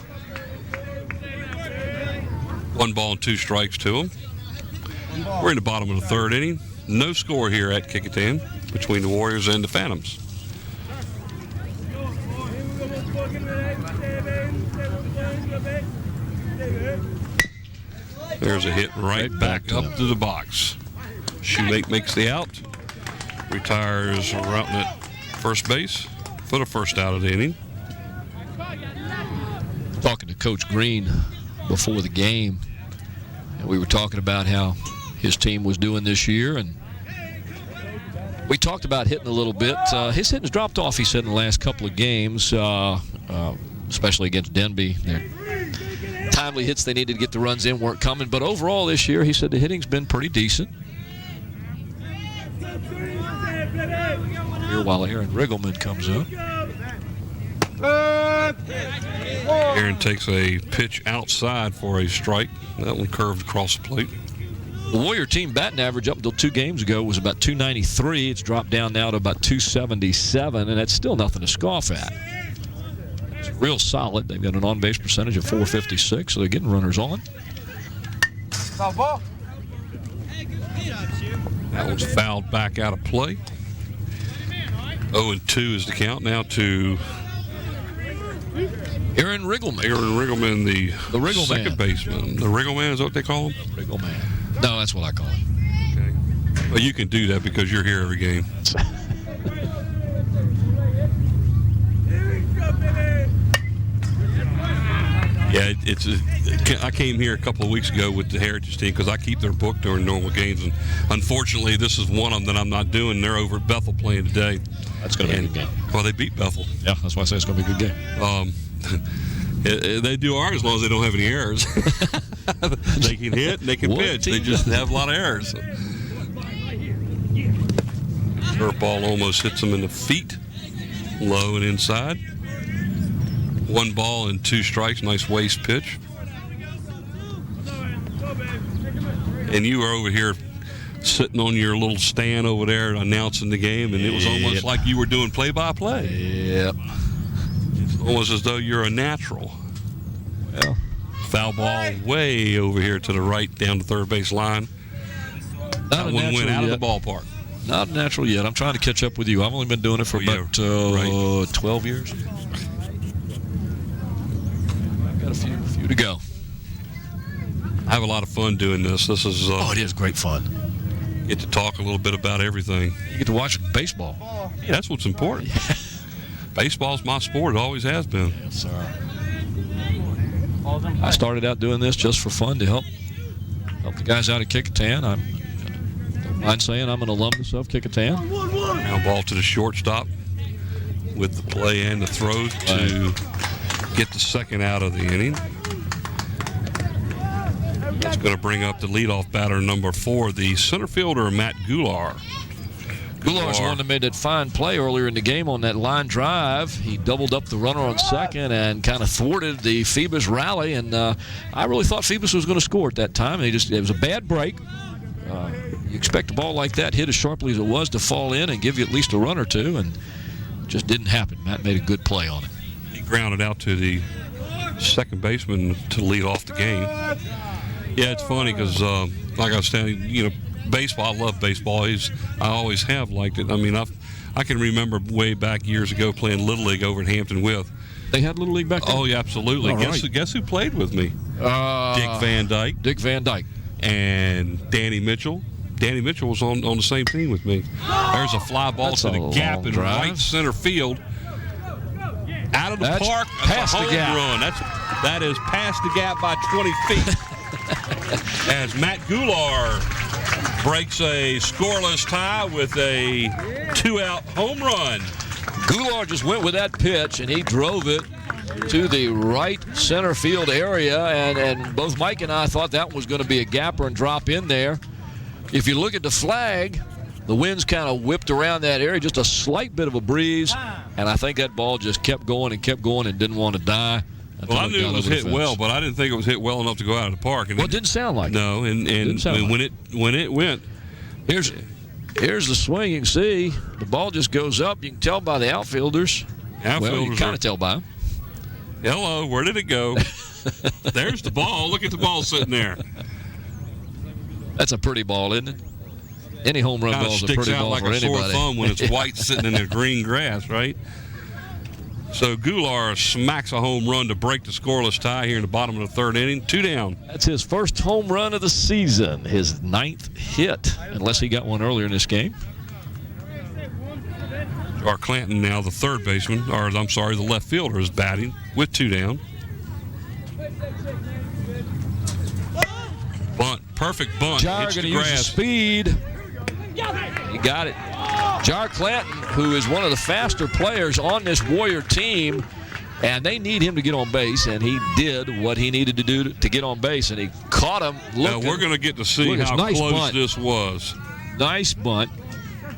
1 ball and 2 strikes to him. We're in the bottom of the third inning. No score here at Kecoughtan between the Warriors and the Phantoms. There's a hit right back up to the box. Shoemake makes the out. Retires Roughton at first base for the first out of the inning. Talking to Coach Green before the game, and we were talking about how his team was doing this year, and we talked about hitting a little bit. His hitting's dropped off, he said, in the last couple of games, especially against Denby. Their timely hits they needed to get the runs in weren't coming, but overall this year, he said the hitting's been pretty decent. Here while Aaron Riggleman comes up. Aaron takes a pitch outside for a strike. That one curved across the plate. The Warrior team batting average up until 2 games ago was about .293. It's dropped down now to about .277, and that's still nothing to scoff at. It's real solid. They've got an on-base percentage of .456, so they're getting runners on. That one's fouled back out of play. 0-2 is the count now to Aaron Riggleman. Aaron Riggleman, the Wriggle second Man. baseman. The Wriggle Man is what they call him? Riggleman. No, that's what I call him. Okay. Well, you can do that because you're here every game. Yeah, I came here a couple of weeks ago with the Heritage team because I keep their book during normal games, and unfortunately, this is one of them that I'm not doing. They're over at Bethel playing today. That's going to be a good game. Well, they beat Bethel. Yeah, that's why I say it's going to be a good game. They do ours as long as they don't have any errors. They can hit and they can What pitch. They team just have a lot of errors. Curveball almost hits them in the feet, low and inside. 1 ball and 2 strikes. Nice waist pitch. And you were over here sitting on your little stand over there announcing the game, and it was almost like you were doing play-by-play. Yep. It's almost as though you're a natural. Well, Foul ball way over here to the right down the third base line. That one went out of the ballpark. Not natural yet. I'm trying to catch up with you. I've only been doing it for about 12 years. I've got a few to go. I have a lot of fun doing this. This is It is great fun. Get to talk a little bit about everything. You get to watch baseball. Yeah, that's what's important. Baseball's my sport. It always has been. Yes, sir. I started out doing this just for fun to help the guys out at Kecoughtan. I don't mind saying I'm an alumnus of Kecoughtan. Now ball to the shortstop with the play and the throw to get the second out of the inning. That's going to bring up the leadoff batter, number 4, the center fielder, Matt Goulart. Goulart's the one that made that fine play earlier in the game on that line drive. He doubled up the runner on second and kind of thwarted the Phoebus rally. And I really thought Phoebus was going to score at that time. And it was a bad break. You expect a ball like that hit as sharply as it was to fall in and give you at least a run or two, and it just didn't happen. Matt made a good play on it. He grounded out to the second baseman to lead off the game. Yeah, it's funny because, like I was saying, baseball, I love baseball. I always have liked it. I mean, I can remember way back years ago playing Little League over at Hampton With. They had Little League back then? Oh, yeah, absolutely. Guess who played with me? Dick Van Dyke. Dick Van Dyke. And Danny Mitchell. Danny Mitchell was on the same team with me. There's a fly ball to the gap in right center field. Out of the park, that's a home run. That is past the gap by 20 feet. As Matt Goulart breaks a scoreless tie with a 2-out home run. Goulart just went with that pitch, and he drove it to the right center field area, and both Mike and I thought that was going to be a gapper and drop in there. If you look at the flag, the wind's kind of whipped around that area, just a slight bit of a breeze, and I think that ball just kept going and didn't want to die. Well, I knew it was hit well, but I didn't think it was hit well enough to go out of the park. And well, it didn't sound like it. No, and when it went. Here's the swing. You can see the ball just goes up. You can tell by the outfielders. Well, you kind of tell by them. Hello, where did it go? There's the ball. Look at the ball sitting there. That's a pretty ball, isn't it? Any home run ball is a pretty ball for anybody. Sticks out like a sore thumb when it's white sitting in the green grass, right? So Goulart smacks a home run to break the scoreless tie here in the bottom of the third inning. 2 down. That's his first home run of the season, his 9th hit, unless he got one earlier in this game. Jar Clanton now the third baseman, the left fielder is batting with 2 down. Bunt, perfect bunt. Jar going to use the speed. He got it. Jar Clanton, who is one of the faster players on this Warrior team, and they need him to get on base, and he did what he needed to do to get on base, and he caught him looking. Now we're going to get to see how close this was. Nice bunt.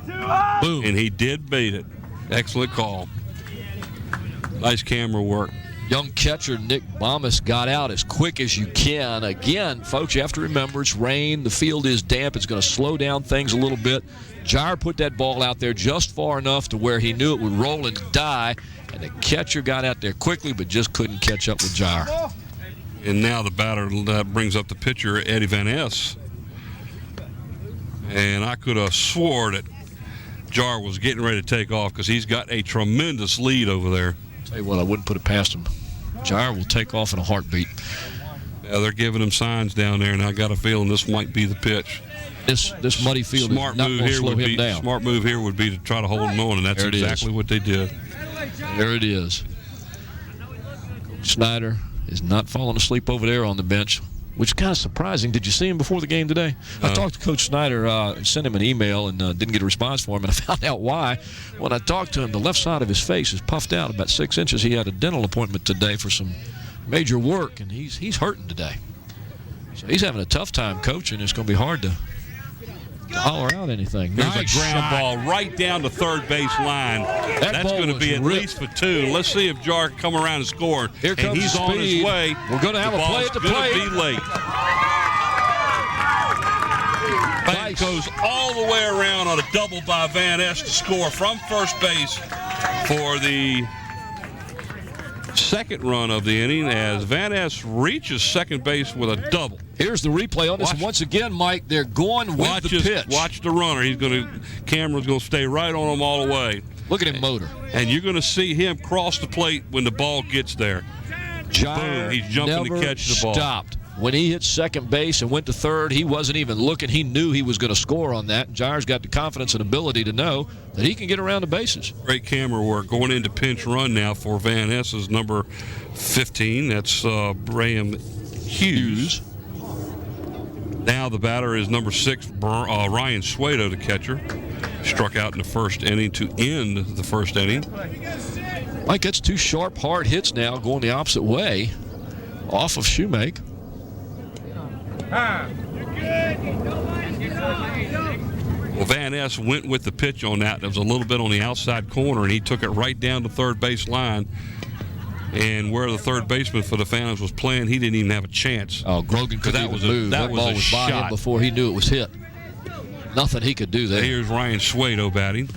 Boom. And he did beat it. Excellent call. Nice camera work. Young catcher Nick Bomas got out as quick as you can. Again, folks, you have to remember it's rain. The field is damp. It's going to slow down things a little bit. Jar put that ball out there just far enough to where he knew it would roll and die. And the catcher got out there quickly but just couldn't catch up with Jar. And now the batter brings up the pitcher, Eddie Van Ness. And I could have swore that Jar was getting ready to take off because he's got a tremendous lead over there. Tell you what, I wouldn't put it past him. Jar will take off in a heartbeat. Yeah, they're giving him signs down there, and I got a feeling this might be the pitch. This muddy field is not going to slow him down. Smart move here would be to try to hold him on, and that's exactly what they did. There it is. Coach Snyder is not falling asleep over there on the bench, which is kind of surprising. Did you see him before the game today? I talked to Coach Snyder, sent him an email, and didn't get a response for him, and I found out why. When I talked to him, the left side of his face is puffed out about 6 inches. He had a dental appointment today for some major work, and he's hurting today. So he's having a tough time coaching. It's going to be hard to holler out anything. There's a ground ball right down the third base line. That's going to be at least for 2. Let's see if Jar can come around and score. Here comes and he's on his way. We're going to have a play at the plate. Be late. Bank goes all the way around on a double by Van Ness to score from first base for the second run of the inning as Van Ness reaches second base with a double. Here's the replay on this. Once again, Mike, they're going with the pitch. Watch the runner. Camera's going to stay right on him all the way. Look at him motor. And you're going to see him cross the plate when the ball gets there. Jar Boom, he's jumping to catch the ball. Stopped. when he hit second base and went to third, he wasn't even looking. He knew he was going to score on that. Gyres got the confidence and ability to know that he can get around the bases. Great camera work. Going into pinch run now for Van Ness's number 15. That's Graham Hughes. Now the batter is number 6, Ryan Suedo, the catcher. Struck out in the first inning to end the first inning. Mike, that's 2 sharp, hard hits now going the opposite way off of Shoemake. Well, Van Ness went with the pitch on that. It was a little bit on the outside corner, and he took it right down the third base line. And where the third baseman for the Phantoms was playing, he didn't even have a chance. Oh, Grogan couldn't even move. That ball was by him before he knew it was hit. Nothing he could do there. Here's Ryan Suedo batting.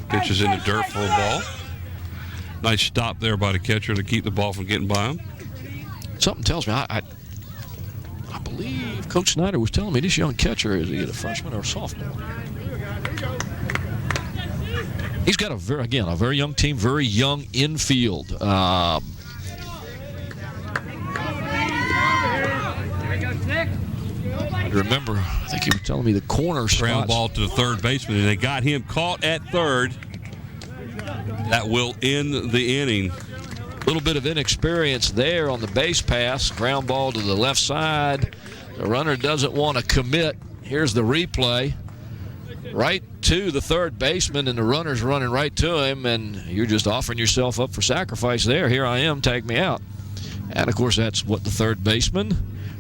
Pitches in the dirt for a ball. Nice stop there by the catcher to keep the ball from getting by him. Something tells me, I believe Coach Snyder was telling me this young catcher is either a freshman or a sophomore. He's got a very young team, very young infield. Remember, I think he was telling me the corner spots. Ground ball to the third baseman, and they got him caught at third. That will end the inning. A little bit of inexperience there on the base pass. Ground ball to the left side. The runner doesn't want to commit. Here's the replay. Right to the third baseman, and the runner's running right to him, and you're just offering yourself up for sacrifice there. Here I am, tag me out. And, of course, that's what the third baseman,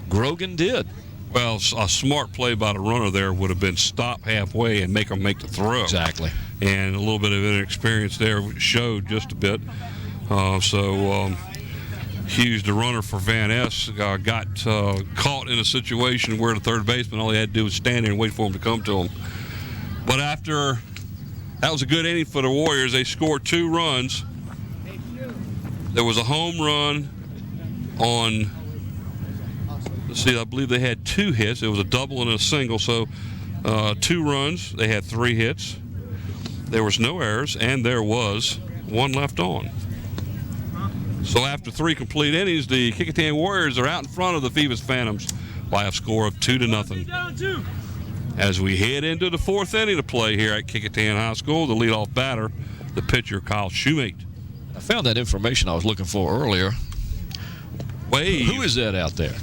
Grogan, did. Well, a smart play by the runner there would have been stop halfway and make him make the throw. Exactly. And a little bit of inexperience there showed just a bit. Hughes, the runner for Van Ness, got caught in a situation where the third baseman, all he had to do was stand there and wait for him to come to him. But after that was a good inning for the Warriors. They scored 2 runs. There was a home run on, I believe they had 2 hits. It was a double and a single. So 2 runs. They had 3 hits. There was no errors, and there was 1 left on. So after 3 complete innings, the Kecoughtan Warriors are out in front of the Phoebus Phantoms by a score of 2-0. As we head into the 4th inning of play here at Kecoughtan High School, the leadoff batter, the pitcher, Kyle Shoemake. I found that information I was looking for earlier. Wave. Who is that out there?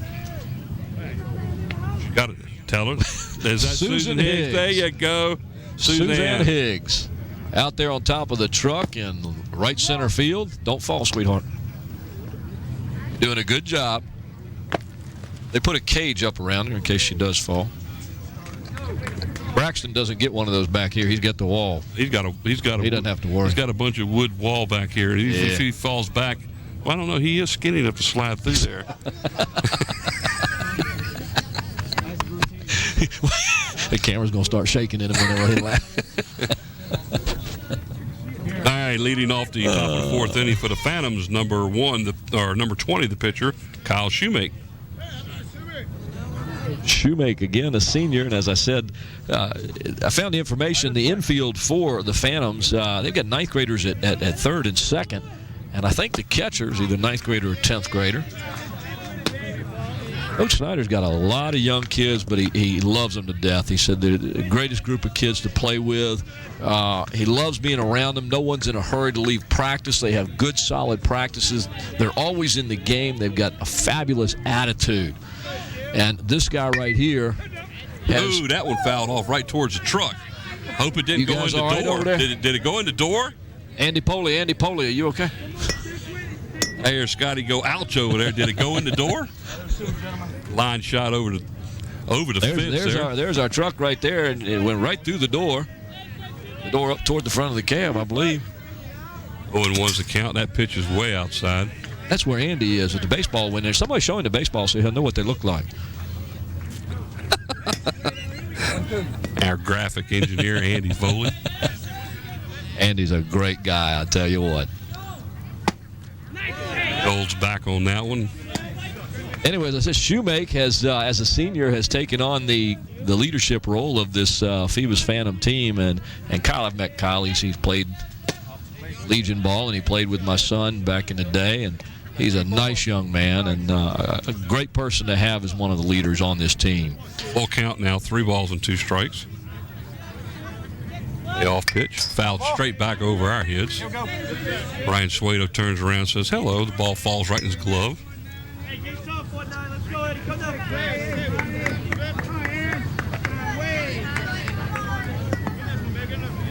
You got to tell her. Is that Susan Higgs? There you go. Suzanne Higgs. Out there on top of the truck in right center field. Don't fall, sweetheart. Doing a good job. They put a cage up around her in case she does fall. Braxton doesn't get one of those back here. He's got the wall. He doesn't have to worry. He's got a bunch of wood wall back here. If he falls back, well, I don't know. He is skinny enough to slide through there. The camera's going to start shaking in a minute when he laughs. All right, leading off the top of the 4th inning for the Phantoms, number 20, the pitcher, Kyle Shoemake. Shoemake, again, a senior, and as I said, I found the information, the infield for the Phantoms, they've got 9th graders at 3rd and 2nd, and I think the catcher's either 9th grader or 10th grader. Coach Snyder's got a lot of young kids, but he loves them to death. He said they're the greatest group of kids to play with. He loves being around them. No one's in a hurry to leave practice. They have good, solid practices. They're always in the game. They've got a fabulous attitude. And this guy right here has... Ooh, that one fouled off right towards the truck. Hope it didn't go in the door. Right, did it go in the door? Andy Poley, are you okay? I hear Scotty go ouch over there. Did it go in the door? Line shot over the fence there. There's our truck right there, and it went right through the door. The door up toward the front of the cab, I believe. 0-1's the count. That pitch is way outside. That's where Andy is at the baseball when there's somebody showing the baseball so he'll know what they look like. Our graphic engineer, Andy Foley. Andy's a great guy, I tell you what. Gold's back on that one. Anyways, I said Shoemake has, as a senior, has taken on the leadership role of this Phoebus Phantom team. And Kyle, I've met Kyle. He's played Legion ball, and he played with my son back in the day. And He's a nice young man and a great person to have as one of the leaders on this team. Full count now, 3 balls and 2 strikes. The off pitch, fouled straight back over our heads. Ryan Suedo turns around and says, hello. The ball falls right in his glove. Hey, get soft one now. Let's go, Eddie. Come down.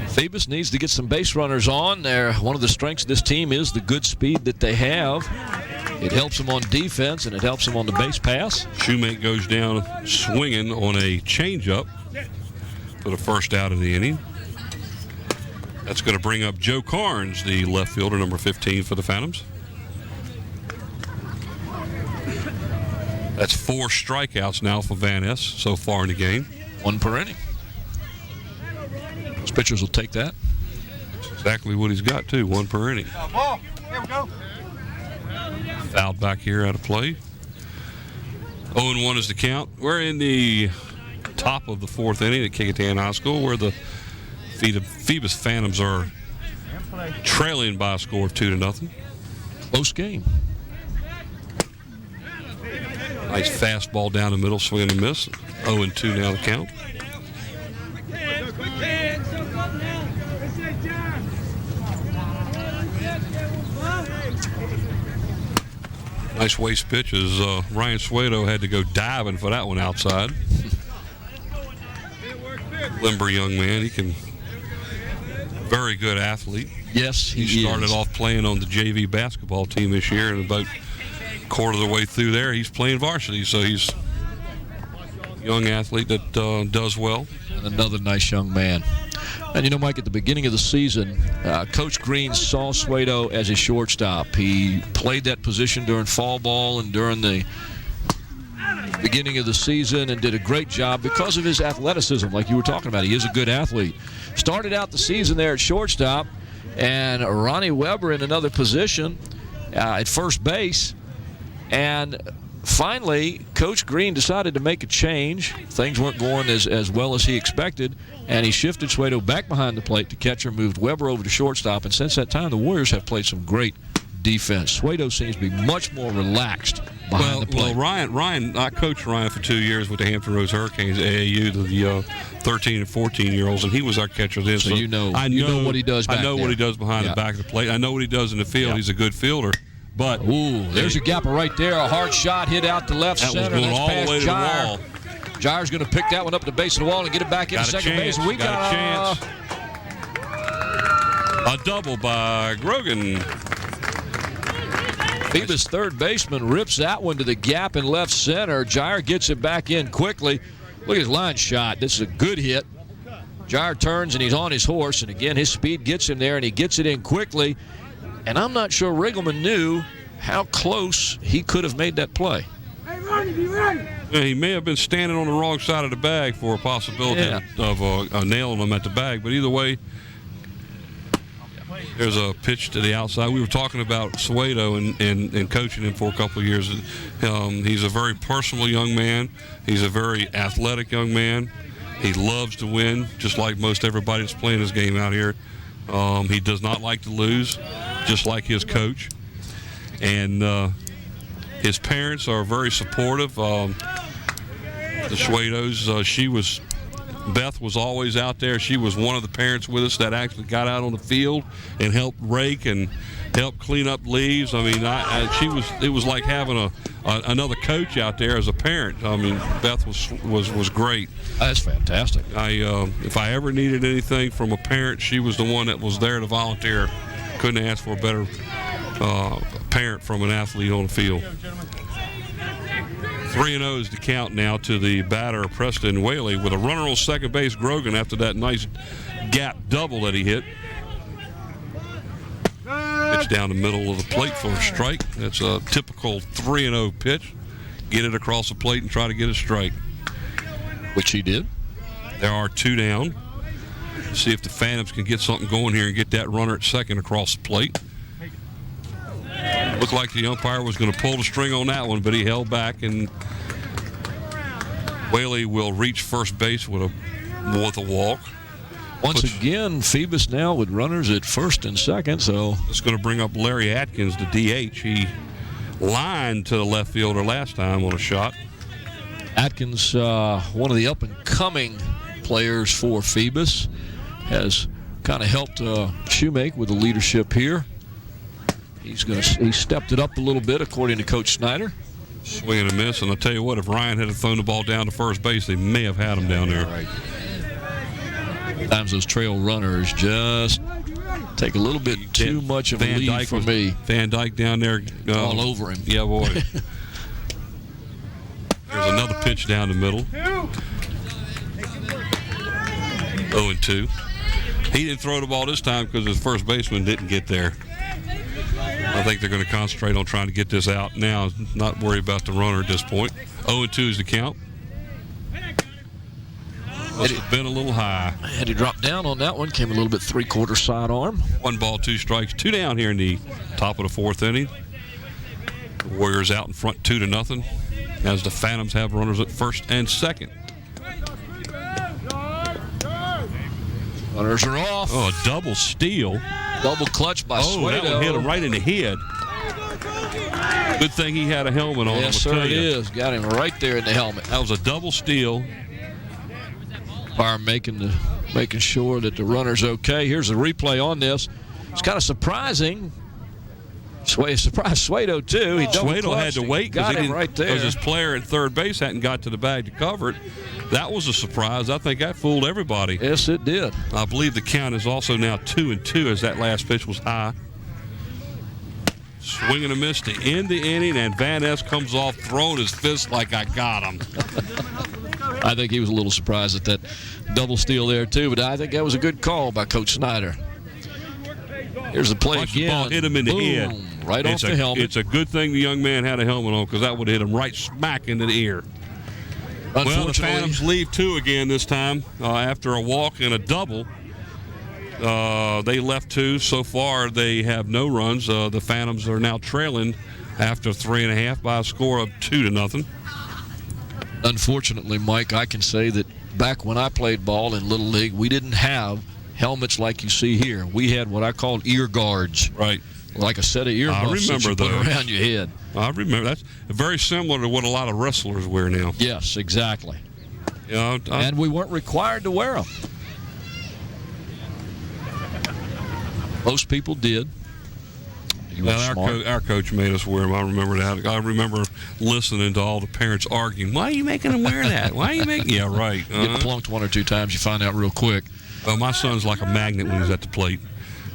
Phoebus needs to get some base runners on. One of the strengths of this team is the good speed that they have. It helps them on defense, and it helps them on the base pass. Shoemake goes down swinging on a changeup for the first out of the inning. That's going to bring up Joe Carnes, the left fielder, number 15 for the Phantoms. That's 4 strikeouts now for Van Ness so far in the game. 1 per inning. Those pitchers will take that. That's exactly what he's got, too, 1 per inning. Ball. Here we go. Fouled back here out of play. 0-1 is the count. We're in the top of the 4th inning at Kecoughtan High School, where the Phoebus Phantoms are trailing by a score of 2-0. Close game. Nice fastball down the middle, swing and miss. 0-2 now the count. Nice waist pitch as Ryan Suedo had to go diving for that one outside. Limber young man. He can. Very good athlete. Yes, he started off playing on the JV basketball team this year, and about a quarter of the way through there, he's playing varsity. So he's a young athlete that does well. And another nice young man. And you know, Mike, at the beginning of the season, Coach Green saw Suedo as a shortstop. He played that position during fall ball and during the beginning of the season and did a great job because of his athleticism, like you were talking about. He is a good athlete. Started out the season there at shortstop, and Ronnie Weber in another position at first base. And finally, Coach Green decided to make a change. Things weren't going as well as he expected, and he shifted Suedo back behind the plate to catcher, moved Weber over to shortstop, and since that time, the Warriors have played some great defense. Suedo seems to be much more relaxed behind the plate. Well, Ryan, I coached Ryan for 2 years with the Hampton Roads Hurricanes, AAU, the 13 and 14-year-olds, and he was our catcher then. So you know what he does back there. I know what he does behind the back of the plate. I know what he does in the field. He's a good fielder. But there's a gapper right there. A hard shot hit out to left center. That was going all the way to the wall. Jair's going to pick that one up to the base of the wall and get it back into second base. We got a chance. A double by Grogan. Phoebus third baseman rips that one to the gap in left center. Jair gets it back in quickly. Look at his line shot. This is a good hit. Jair turns and he's on his horse, and again his speed gets him there, and he gets it in quickly. And I'm not sure Riggleman knew how close he could have made that play. Hey, Ronnie, be ready. Yeah, he may have been standing on the wrong side of the bag for a possibility of nailing him at the bag, but either way, there's a pitch to the outside. We were talking about Suedo and coaching him for a couple of years. He's a very personal young man. He's a very athletic young man. He loves to win, just like most everybody that's playing this game out here. He does not like to lose, just like his coach. And his parents are very supportive. The Suedos, Beth was always out there. She was one of the parents with us that actually got out on the field and helped rake and helped clean up leaves. I mean, it was like having another coach out there as a parent. I mean, Beth was great. That's fantastic. If I ever needed anything from a parent, she was the one that was there to volunteer. Couldn't ask for a better parent from an athlete on the field. 3-0 is the count now to the batter, Preston Whaley, with a runner on second base, Grogan, after that nice gap double that he hit. Pitch down the middle of the plate for a strike. That's a typical 3-0 pitch. Get it across the plate and try to get a strike. Which he did. There are 2 down. See if the Phantoms can get something going here and get that runner at second across the plate. Looked like the umpire was going to pull the string on that one, but he held back, and Whaley will reach first base with a walk. Once again, Phoebus now with runners at first and second, so it's going to bring up Larry Atkins, the DH. He line to the left fielder last time on a shot. Atkins, one of the up-and-coming players for Phoebus, has kind of helped Shoemake with the leadership here. He stepped it up a little bit, according to Coach Snyder. Swing and a miss, and I'll tell you what, if Ryan had thrown the ball down to first base, they may have had him down there. Right. Sometimes those trail runners just take a little bit too much of a lead for me. Van Dyke down there. All over him. Yeah, boy. There's another pitch down the middle. 0-2. He didn't throw the ball this time because his first baseman didn't get there. I think they're going to concentrate on trying to get this out now, not worry about the runner at this point. 0-2 is the count. Must have been a little high. Had he dropped down on that one, came a little bit three-quarter sidearm. 1 ball, 2 strikes, 2 down here in the top of the 4th inning. The Warriors out in front 2-0, as the Phantoms have runners at first and second. Runners are off. Oh, a double steal. Double clutch by Suedo. That one hit him right in the head. Good thing he had a helmet on. Yes, sir, it is. Got him right there in the helmet. That was a double steal. Fire making sure that the runner's okay. Here's a replay on this. It's kind of surprising. Surprised Suedo, too. He Suedo had to wait because his player at third base hadn't got to the bag to cover it. That was a surprise. I think that fooled everybody. Yes, it did. I believe the count is also now 2-2 as that last pitch was high. Swing and a miss to end the inning, and Van Ness comes off throwing his fist like I got him. I think he was a little surprised at that double steal there, too, but I think that was a good call by Coach Snyder. Here's the play Watch again. The ball hit him in the head. Right off the helmet. It's a good thing the young man had a helmet on because that would have hit him right smack into the ear. Well, the Phantoms leave 2 again this time after a walk and a double. They left 2. So far, they have no runs. The Phantoms are now trailing after 3.5 by a score of 2-0. Unfortunately, Mike, I can say that back when I played ball in Little League, we didn't have helmets like you see here. We had what I called ear guards. Right. Like a set of ear muffs that you put around your head. I remember. That's very similar to what a lot of wrestlers wear now. Yes, exactly. You know, and we weren't required to wear them. Most people did. Our coach made us wear them. I remember that. I remember listening to all the parents arguing, why are you making them wear that? Why are you making... Yeah, right. Get plunked 1 or 2 times, you find out real quick. Well, my son's like a magnet when he's at the plate.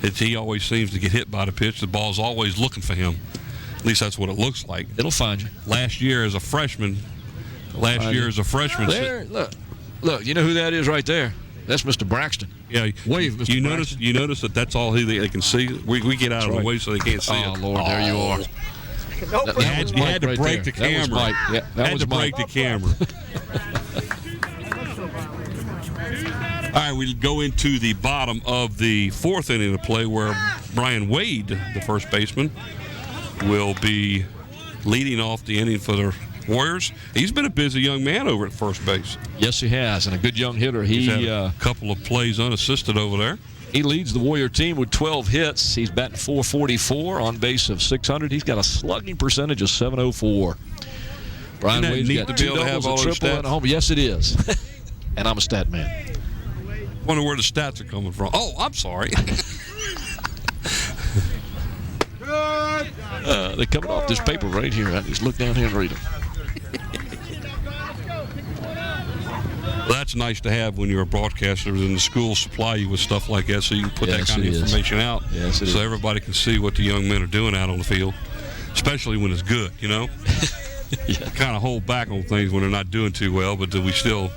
He always seems to get hit by the pitch. The ball's always looking for him. At least that's what it looks like. It'll find you. Last year as a freshman. There, look. You know who that is right there? That's Mr. Braxton. Yeah. Wave, Mr. Braxton. You notice that that's all they can see. We get out of the way so they can't see it. Oh Lord, there you are. You had to break the camera. Had to break the camera. All right, we go into the bottom of the 4th inning of play where Brian Wade, the first baseman, will be leading off the inning for the Warriors. He's been a busy young man over at first base. Yes, he has, and a good young hitter. He's had a couple of plays unassisted over there. He leads the Warrior team with 12 hits. He's batting .444 on base of .600. He's got a slugging percentage of .704. Brian Wade's got 2 doubles, a triple, and a home. Yes, it is. And I'm a stat man. Wonder where the stats are coming from. Oh, I'm sorry. They're coming off this paper right here. I just look down here and read them. Well, that's nice to have when you're a broadcaster and the schools supply you with stuff like that so you can put that kind of information out so everybody can see what the young men are doing out on the field, especially when it's good, you know. Kind of hold back on things when they're not doing too well, but we still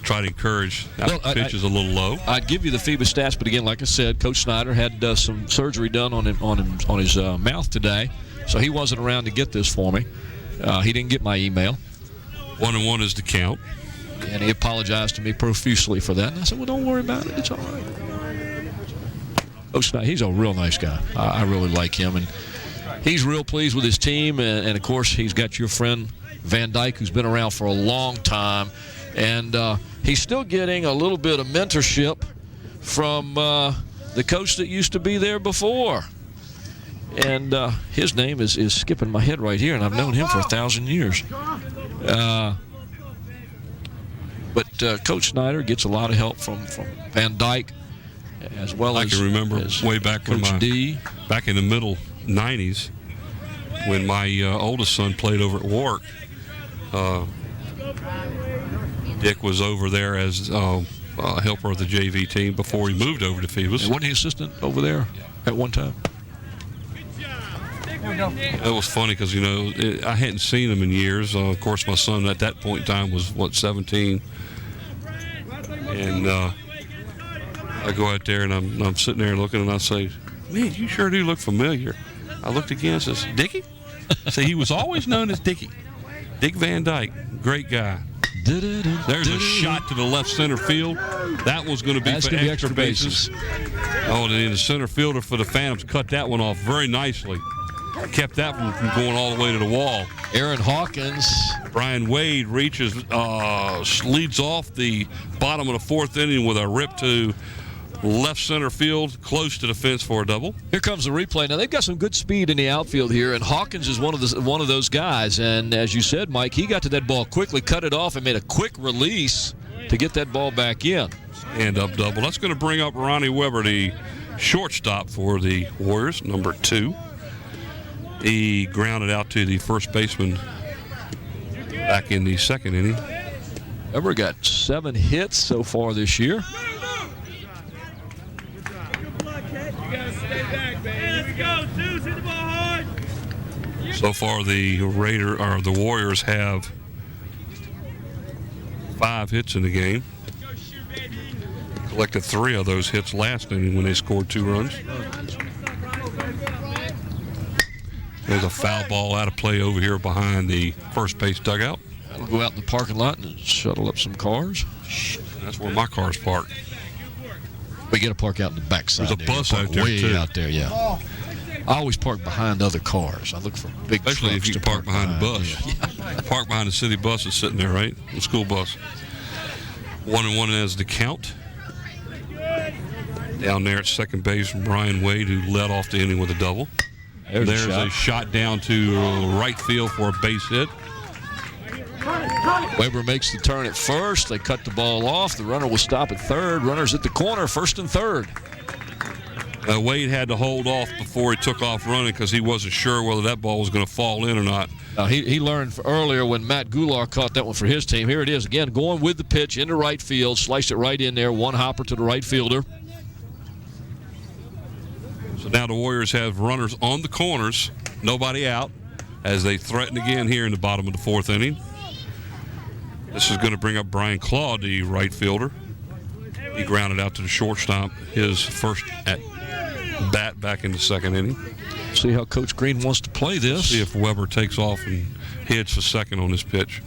try to encourage. The pitch is a little low. I'd give you the Phoebus stats, but again, like I said, Coach Snyder had some surgery done on his mouth today, so he wasn't around to get this for me. He didn't get my email. 1-1 is the count. And he apologized to me profusely for that. And I said, well, don't worry about it. It's all right. Coach Snyder, he's a real nice guy. I really like him. And he's real pleased with his team. And of course, he's got your friend Van Dyke, who's been around for a long time. And he's still getting a little bit of mentorship from the coach that used to be there before. And his name is skipping my head right here, and I've known him for 1,000 years. But Coach Snyder gets a lot of help from Van Dyke, as well as I can remember way back when Coach D. Back in the middle 90s, when my oldest son played over at Warwick. Dick was over there as helper of the JV team before he moved over to Phoebus. And wasn't he assistant over there at one time? It was funny because, I hadn't seen him in years. Of course, my son at that point in time was, 17. And I go out there, and I'm sitting there looking, and I say, man, you sure do look familiar. I looked again and says, Dickie? See, he was always known as Dickie. Dick Van Dyke, great guy. There's a shot to the left center field. That was going to be for extra bases. Oh, and the center fielder for the Phantoms cut that one off very nicely. Kept that one from going all the way to the wall. Aaron Hawkins. Brian Wade reaches, leads off the bottom of the fourth inning with a rip to left center field, close to the fence for a double. Here comes the replay. Now they've got some good speed in the outfield here, and Hawkins is one of those guys. And as you said, Mike, he got to that ball quickly, cut it off, and made a quick release to get that ball back in. And up double. That's going to bring up Ronnie Weber, the shortstop for the Warriors, number 2. He grounded out to the first baseman back in the second inning. Weber got 7 hits so far this year. So far, the Warriors have 5 hits in the game. Collected 3 of those hits last inning when they scored 2 runs. There's a foul ball out of play over here behind the first base dugout. That'll go out in the parking lot and shuttle up some cars. That's where my car's parked. We get to park out in the backside. There's a bus out there, way too. out there, yeah. I always park behind other cars. I look for big Especially trucks if you to park behind the bus. Yeah. Park behind the city bus that's sitting there, right? The school bus. 1-1 as the count. Down there at second base, Brian Wade, who led off the inning with a double. There's a shot down to right field for a base hit. Weber makes the turn at first. They cut the ball off. The runner will stop at third. Runner's at the corner, first and third. Wade had to hold off before he took off running because he wasn't sure whether that ball was going to fall in or not. Now, he learned earlier when Matt Goulart caught that one for his team. Here it is again, going with the pitch into right field. Sliced it right in there. One hopper to the right fielder. So now the Warriors have runners on the corners, nobody out, as they threaten again here in the bottom of the fourth inning. This is going to bring up Brian Claw, the right fielder. He grounded out to the shortstop, his first at bat back in the second inning. See how Coach Green wants to play this. See if Weber takes off and hits a second on this pitch.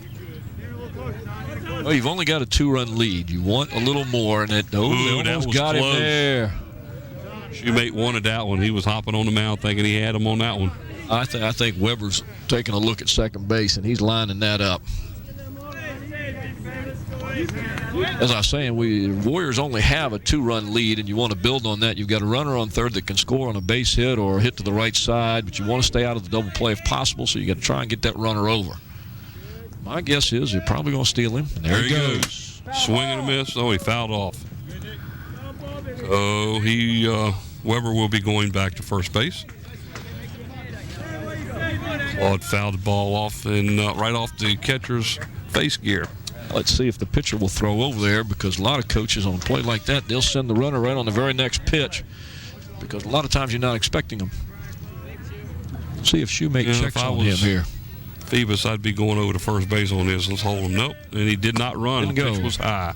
Well, you've only got a 2-run lead. You want a little more, and they almost got him there. Shoemate wanted that one. He was hopping on the mound thinking he had him on that one. I think Weber's taking a look at second base, and he's lining that up. As I was saying, Warriors only have a 2-run lead, and you want to build on that. You've got a runner on third that can score on a base hit or hit to the right side, but you want to stay out of the double play if possible, so you got to try and get that runner over. My guess is you're probably going to steal him. And there he goes. Swing and a miss. Oh, he fouled off. So Weber will be going back to first base. Claude fouled the ball off and right off the catcher's face gear. Let's see if the pitcher will throw over there, because a lot of coaches on a play like that, they'll send the runner right on the very next pitch, because a lot of times you're not expecting them. See if Shoemate checks on him here. Phoebus, I'd be going over to first base on this. Let's hold him. Nope. And he did not run. The pitch was high.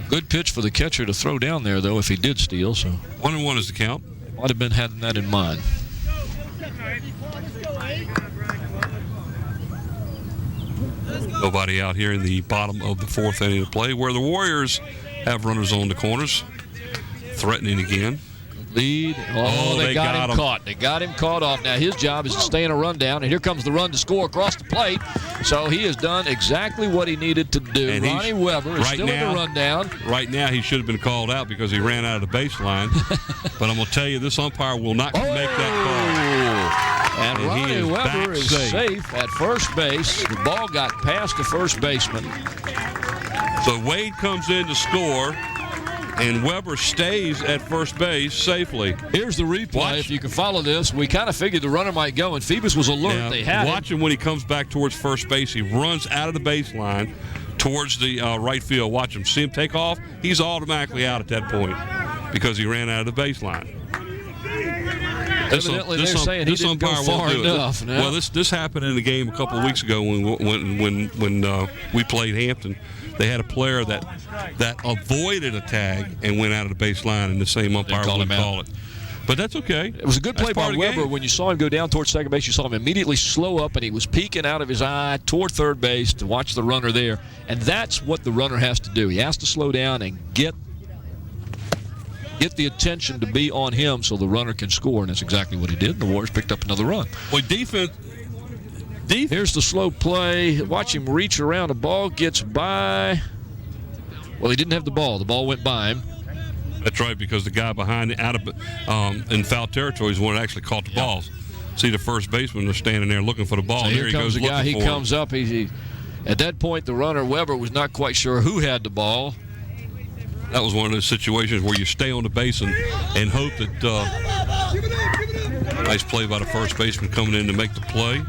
Good pitch for the catcher to throw down there, though, if he did steal. So 1-1 is the count. Might have been having that in mind. Nobody out here in the bottom of the fourth inning of play, where the Warriors have runners on the corners. Threatening again. Lead. Oh, they got him caught. They got him caught off. Now his job is to stay in a rundown, and here comes the run to score across the plate. So he has done exactly what he needed to do. And Ronnie Weber is still in the rundown. Right now he should have been called out because he ran out of the baseline. But I'm going to tell you, this umpire will not make that call. Ronnie is Weber back is safe at first base. The ball got past the first baseman. So Wade comes in to score, and Weber stays at first base safely. Here's the replay. If you can follow this, we kind of figured the runner might go, and Phoebus was alert. Now, They had watch him when he comes back towards first base. He runs out of the baseline towards the right field. Watch him. See him take off? He's automatically out at that point because he ran out of the baseline. Evidently, they're saying he didn't go far enough. Well, this happened in the game a couple of weeks ago when we played Hampton. They had a player that avoided a tag and went out of the baseline, and the same umpire wouldn't call it. But that's okay. It was a good play by Weber. When you saw him go down towards second base, you saw him immediately slow up, and he was peeking out of his eye toward third base to watch the runner there. And that's what the runner has to do. He has to slow down and get the attention to be on him so the runner can score, and that's exactly what he did. The Warriors picked up another run. Well, defense. Here's the slow play. Watch him reach around. The ball gets by. Well, he didn't have the ball. The ball went by him. That's right, because the guy behind it out of in foul territory is the one that actually caught the balls. See the first baseman is standing there looking for the ball. So here he goes the guy. He comes up. At that point, the runner Weber was not quite sure who had the ball. That was one of those situations where you stay on the base and hope that nice play by the first baseman coming in to make the play.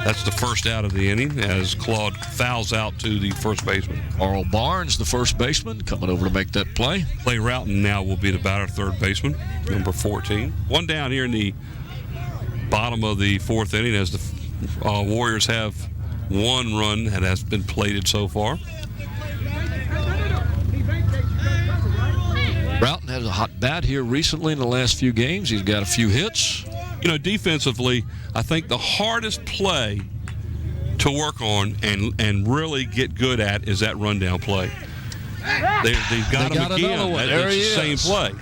That's the first out of the inning as Claude fouls out to the first baseman. Carl Barnes, the first baseman, coming over to make that play. Clay Roughton now will be the batter, third baseman, number 14. One down here in the bottom of the fourth inning as the Warriors have one run that has been plated so far. Roughton has a hot bat here recently in the last few games. He's got a few hits. You know, defensively, I think the hardest play to work on and really get good at is that rundown play. They've got him again. That's the same play.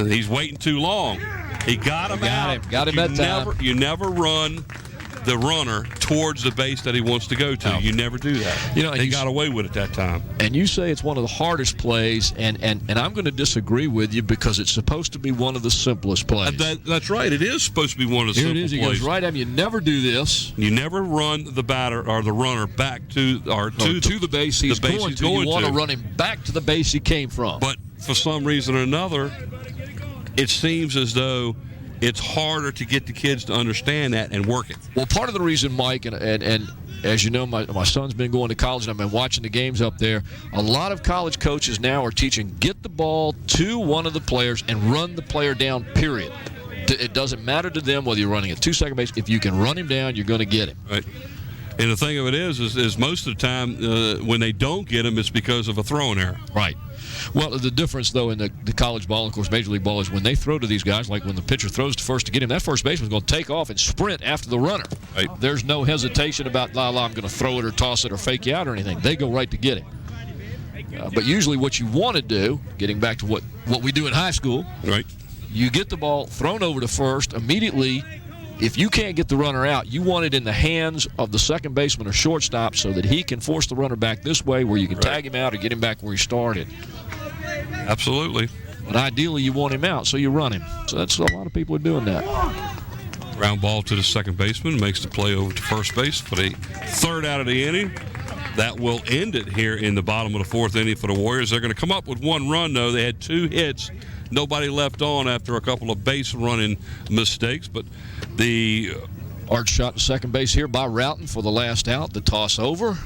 He's waiting too long. He got him out. Got him that time. You never run the runner towards the base that he wants to go to. No. You never do that. You know, he got away with it that time. And you say it's one of the hardest plays, and I'm going to disagree with you because it's supposed to be one of the simplest plays. That's right. It is supposed to be one of the simplest plays. Here it is. He goes right at him. You never do this. You never run the batter or the runner back to the base he's going to. You want to run him back to the base he came from. But for some reason or another, it seems as though it's harder to get the kids to understand that and work it. Well, part of the reason, Mike, and as you know, my son's been going to college, and I've been watching the games up there. A lot of college coaches now are teaching get the ball to one of the players and run the player down, period. It doesn't matter to them whether you're running it to second base. If you can run him down, you're going to get him. Right. And the thing of it is most of the time when they don't get him, it's because of a throwing error. Right. Well, the difference, though, in the college ball and, of course, Major League ball is when they throw to these guys, like when the pitcher throws to first to get him, that first baseman's going to take off and sprint after the runner. Right. There's no hesitation about, I'm going to throw it or toss it or fake you out or anything. They go right to get him. But usually what you want to do, getting back to what we do in high school, right? You get the ball thrown over to first immediately. If you can't get the runner out, you want it in the hands of the second baseman or shortstop so that he can force the runner back this way where you can tag him out or get him back where he started. Absolutely. But ideally, you want him out, so you run him. So that's a lot of people are doing that. Ground ball to the second baseman, makes the play over to first base for the third out of the inning. That will end it here in the bottom of the fourth inning for the Warriors. They're going to come up with one run, though. They had 2 hits. Nobody left on after a couple of base running mistakes, but the arch shot to second base here by Roughton for the last out. The toss over.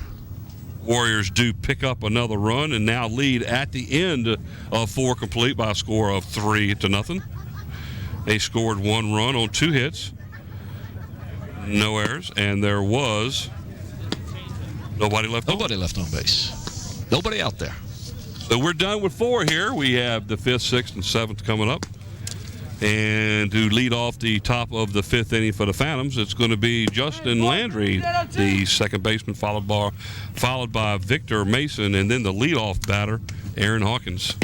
Warriors do pick up another run and now lead at the end of 4 complete by a score of 3-0. They scored 1 run on 2 hits, no errors, and there was nobody left on base. Nobody out there. So we're done with 4 here. We have the 5th, 6th, and 7th coming up. And to lead off the top of the 5th inning for the Phantoms, it's going to be Justin Landry, the second baseman, followed by Victor Mason, and then the leadoff batter, Aaron Hawkins.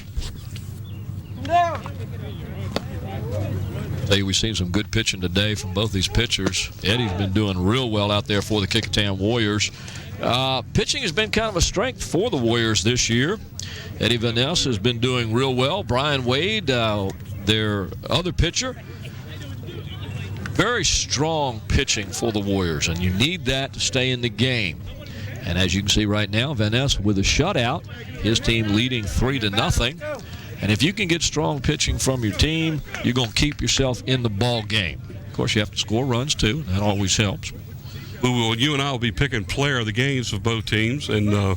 We've seen some good pitching today from both these pitchers. Eddie's been doing real well out there for the Kecoughtan Warriors. Pitching has been kind of a strength for the Warriors this year. Eddie Van Ness has been doing real well. Brian Wade, their other pitcher, Very strong pitching for the Warriors, and you need that to stay in the game. And as you can see right now, Van Ness with a shutout, his team leading 3-0. And if you can get strong pitching from your team, you're going to keep yourself in the ball game. Of course, you have to score runs, too. That always helps. Well, you and I will be picking player of the games of both teams, and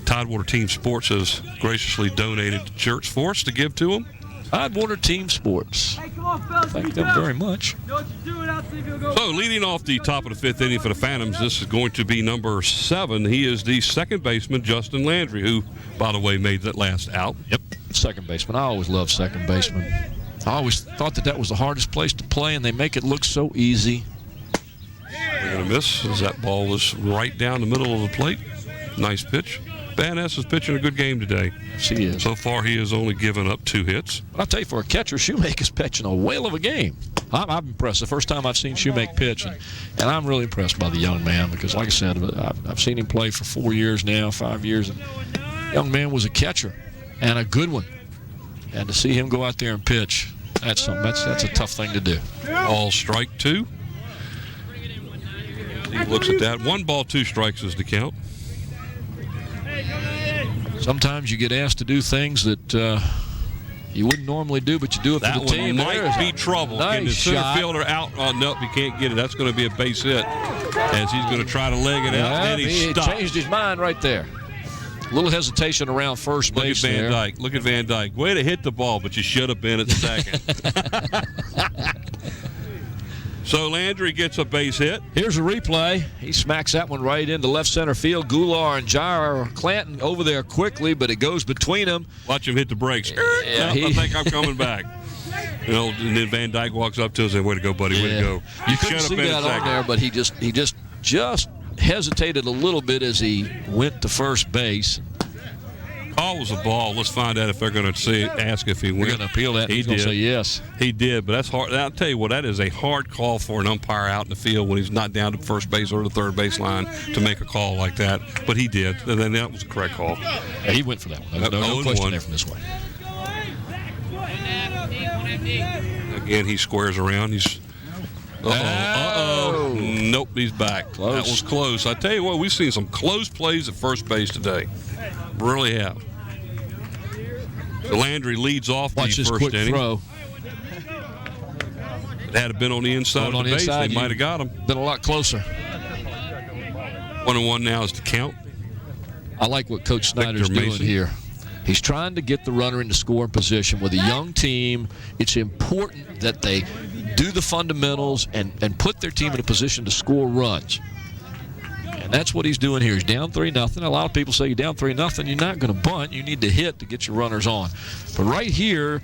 Tidewater Team Sports has graciously donated shirts for us to give to them. Tidewater Team Sports. Hey, come on, fellas. Thank them very much. Know what you're doing out there. Go. So, leading off the top of the fifth inning for the Phantoms, this is going to be number 7. He is the second baseman, Justin Landry, who, by the way, made that last out. Yep, second baseman. I always loved second baseman. I always thought that was the hardest place to play, and they make it look so easy. We're going to miss as that ball was right down the middle of the plate. Nice pitch. Van Ness is pitching a good game today. Yes, he is. So far, he has only given up 2 hits. I'll tell you, for a catcher, Shoemaker's pitching a whale of a game. I'm impressed. The first time I've seen Shoemaker pitch, and I'm really impressed by the young man because, like I said, I've seen him play for 4 years now, 5 years. And the young man was a catcher and a good one. And to see him go out there and pitch, that's something. That's a tough thing to do. Ball strike 2. He looks at that. 1 ball, 2 strikes is the count. Sometimes you get asked to do things that you wouldn't normally do, but you do it for That the team. one might be trouble. Nice Getting the center shot. fielder out. Oh, nope, you can't get it. That's going to be a base hit as he's going to try to leg it out. Yeah, And he he stopped. changed his mind right there. A little hesitation around first Look at base Van there. Dyke. Look at Van Dyke. Way to hit the ball, but you should have been at second. So Landry gets a base hit. Here's a replay. He smacks that one right into left center field. Goulart and Jair Clanton over there quickly, but it goes between them. Watch him hit the brakes. Yeah, I think I'm coming back. And then Van Dyke walks up to us and says, way to go, buddy, way to go. You couldn't see that on there, but he just hesitated a little bit as he went to first base. Call was a ball. Let's find out if they're going to ask if he went. We're going to appeal that. He He's going did. to say yes. He did, but that's hard. I'll tell you what, that is a hard call for an umpire out in the field when he's not down to first base or the third base line to make a call like that. But he did, and then that was a correct call. Yeah, he went for that one. No question there from this way. Again, he squares around. He's Nope, he's back. Close. That was close. I tell you what, we've seen some close plays at first base today. Really have. So Landry leads off Watch the this first quick inning. throw. Had it been on the inside of the base, they might have got him. Been a lot closer. 1-1 now is the count. I like what Coach Snyder's Victor doing Mason. here. He's trying to get the runner into scoring position with a young team. It's important that they do the fundamentals and put their team in a position to score runs. And that's what he's doing here. He's down 3-0. A lot of people say you're down 3-0, you're not going to bunt. You need to hit to get your runners on. But right here,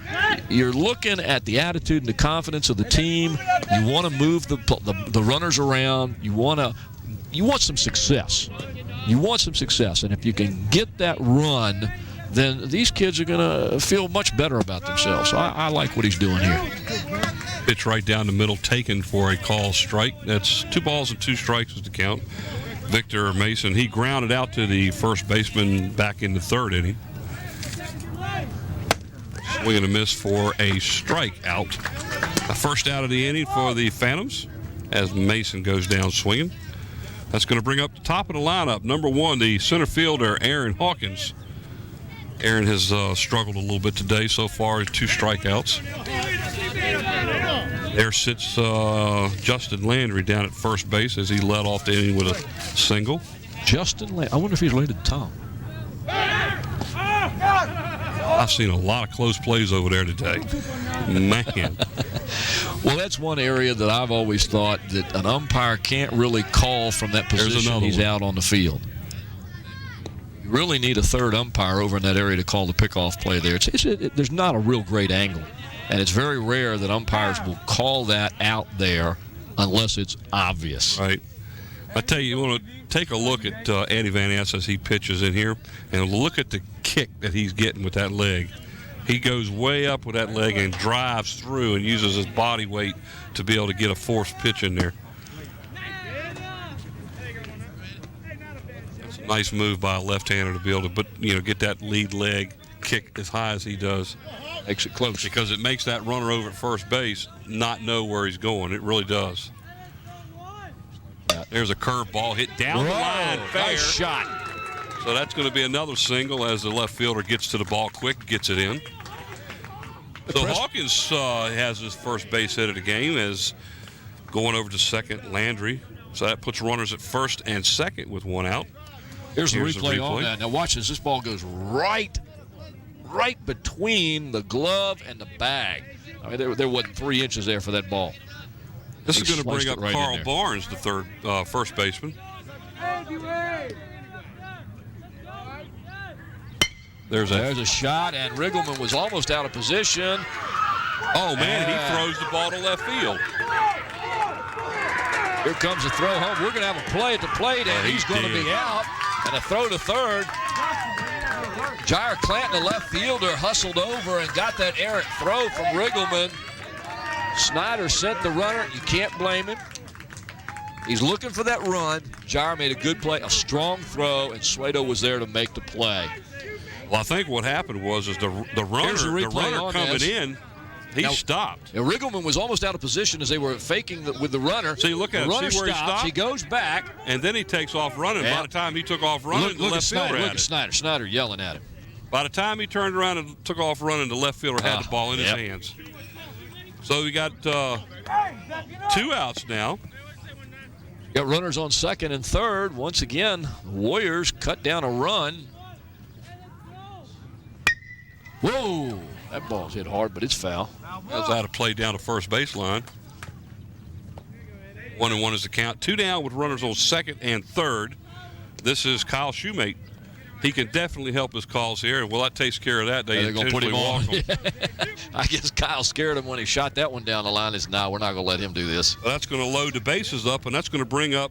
you're looking at the attitude and the confidence of the team. You want to move the runners around. You want some success. You want some success. And if you can get that run, then these kids are going to feel much better about themselves. So I like what he's doing here. Pitch right down the middle, taken for a call strike. That's 2 balls and 2 strikes is the count. Victor Mason, he grounded out to the first baseman back in the third inning. Swing and a miss for a strikeout. A first out of the inning for the Phantoms as Mason goes down swinging. That's going to bring up the top of the lineup. Number 1, the center fielder, Aaron Hawkins. Aaron has struggled a little bit today so far, 2 strikeouts. There sits Justin Landry down at first base as he led off the inning with a single. Justin Landry. I wonder if he's related to Tom. I've seen a lot of close plays over there today. Man. Well, that's one area that I've always thought that an umpire can't really call from that position he's out on the field. You really need a third umpire over in that area to call the pickoff play there. There's not a real great angle, and it's very rare that umpires will call that out there unless it's obvious. Right. I tell you, you want to take a look at Eddie Van Ness as he pitches in here, and look at the kick that he's getting with that leg. He goes way up with that leg and drives through and uses his body weight to be able to get a forced pitch in there. It's a nice move by a left-hander to be able to get that lead leg kick as high as he does. Makes it close. because it makes that runner over at first base not know where he's going. It really does. There's a curveball hit down the line. Fair. Nice shot. So that's going to be another single as the left fielder gets to the ball quick, gets it in. So Hawkins has his first base hit of the game as going over to second, Landry. So that puts runners at first and second with one out. Here's the replay on that. Now watch this. This ball goes right between the glove and the bag. I mean, there wasn't 3 inches there for that ball. This is going to bring up right Carl Barnes, the third first baseman. There's a shot, and Riggleman was almost out of position. Oh, man, he throws the ball to left field. Here comes a throw home. We're going to have a play at the plate, and he's going to be out. And a throw to third. Jair Clanton, the left fielder, hustled over and got that errant throw from Riggleman. Snyder sent the runner. You can't blame him. He's looking for that run. Jair made a good play, a strong throw, and Suedo was there to make the play. Well, I think what happened was the runner coming in, he stopped. Riggleman was almost out of position as they were faking with the runner. See, look at him. See where he stopped? He goes back. And then he takes off running. Yeah. By the time he took off running, the left fielder had it. Look at Snyder. Snyder yelling at him. By the time he turned around and took off running, the left fielder had the ball in his hands. So we got 2 outs now. Got runners on second and third. Once again, the Warriors cut down a run. Whoa! That ball's hit hard, but it's foul. That was out of play down to first baseline. 1-1 is the count. 2 down with runners on second and third. This is Kyle Shoemate. He can definitely help his calls here, and while that takes care of that, they're going to put him on. I guess Kyle scared him when he shot that one down the line. No, we're not going to let him do this. Well, that's going to load the bases up, and that's going to bring up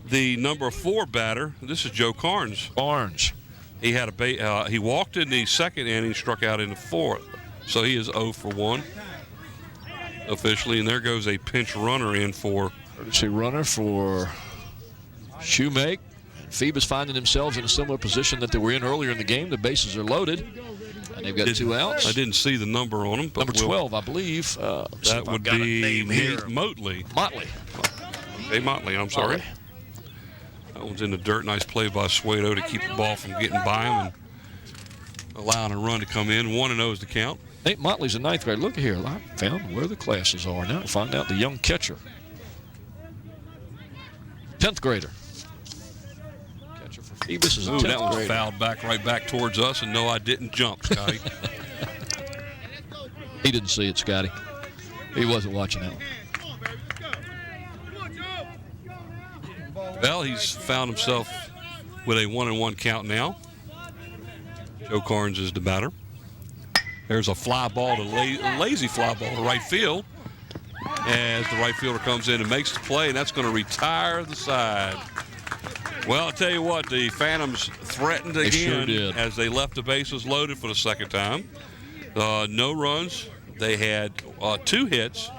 the number 4 batter. This is Joe Carnes. He had he walked in the second inning, struck out in the 4th. So he is 0 for 1 officially, and there goes a pinch runner in for. Emergency runner for Shoemake. Phoebus finding themselves in a similar position that they were in earlier in the game. The bases are loaded, and they've got 2 outs. I didn't see the number on them. But number 12, I believe. That would be Motley. Hey, Motley, I'm sorry. That one's in the dirt. Nice play by Suedo to keep the ball from getting by him and allowing a run to come in. 1-0 is the count. Nate Motley's a 9th grader. Look here. I found where the classes are now. Find out the young catcher. 10th grader. Catcher for Phoebus is a 10th grader. That was fouled right back towards us, and no, I didn't jump, Scotty. He didn't see it, Scotty. He wasn't watching that one. Well, he's found himself with a 1-1 count now. Joe Carnes is the batter. There's a fly ball lazy fly ball to right field as the right fielder comes in and makes the play, and that's going to retire the side. Well, I'll tell you what, the Phantoms threatened again as they left the bases loaded for the second time. No runs. They had 2 hits.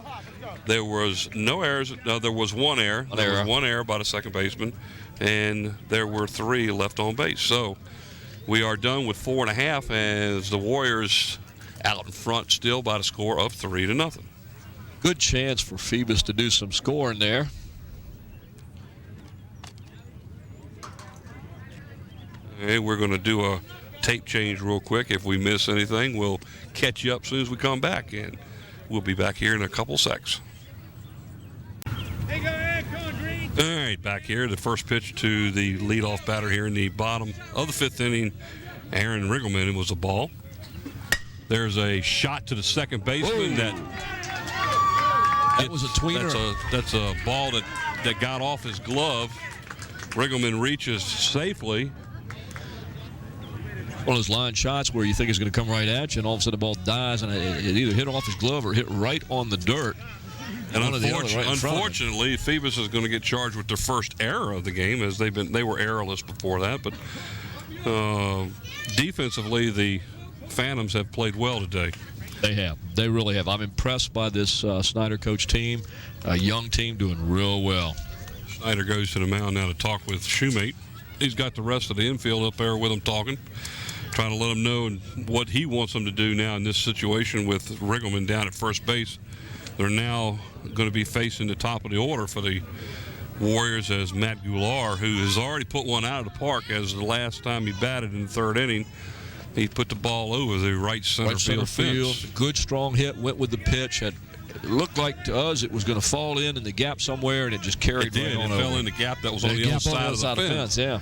There was no errors. No, there was 1 error. There was 1 error by the second baseman, and there were 3 left on base. So we are done with 4.5 as the Warriors out in front still by the score of 3-0. Good chance for Phoebus to do some scoring there. Okay, we're going to do a tape change real quick. If we miss anything, we'll catch you up as soon as we come back, and we'll be back here in a couple secs. All right, back here. The first pitch to the leadoff batter here in the bottom of the 5th inning, Aaron Riggleman. It was a ball. There's a shot to the second baseman. That was a tweener. That's a ball that got off his glove. Riggleman reaches safely. One of those line shots where you think it's going to come right at you, and all of a sudden the ball dies, and it either hit off his glove or hit right on the dirt. And unfortunately, Phoebus is going to get charged with their first error of the game, as they were errorless before that. But defensively, the Phantoms have played well today. They have. They really have. I'm impressed by this Snyder coach team. A young team doing real well. Snyder goes to the mound now to talk with Shoemate. He's got the rest of the infield up there with him talking. trying to let him know what he wants them to do now in this situation with Riggleman down at first base. They're now going to be facing the top of the order for the Warriors as Matt Goulart, who has already put one out of the park, as the last time he batted in the third inning, he put the ball over the right center field fence. Good strong hit, went with the pitch. It looked like to us it was going to fall in the gap somewhere, and it just carried it did. right on it over. Fell in the gap that was on the other side of the fence. Yeah.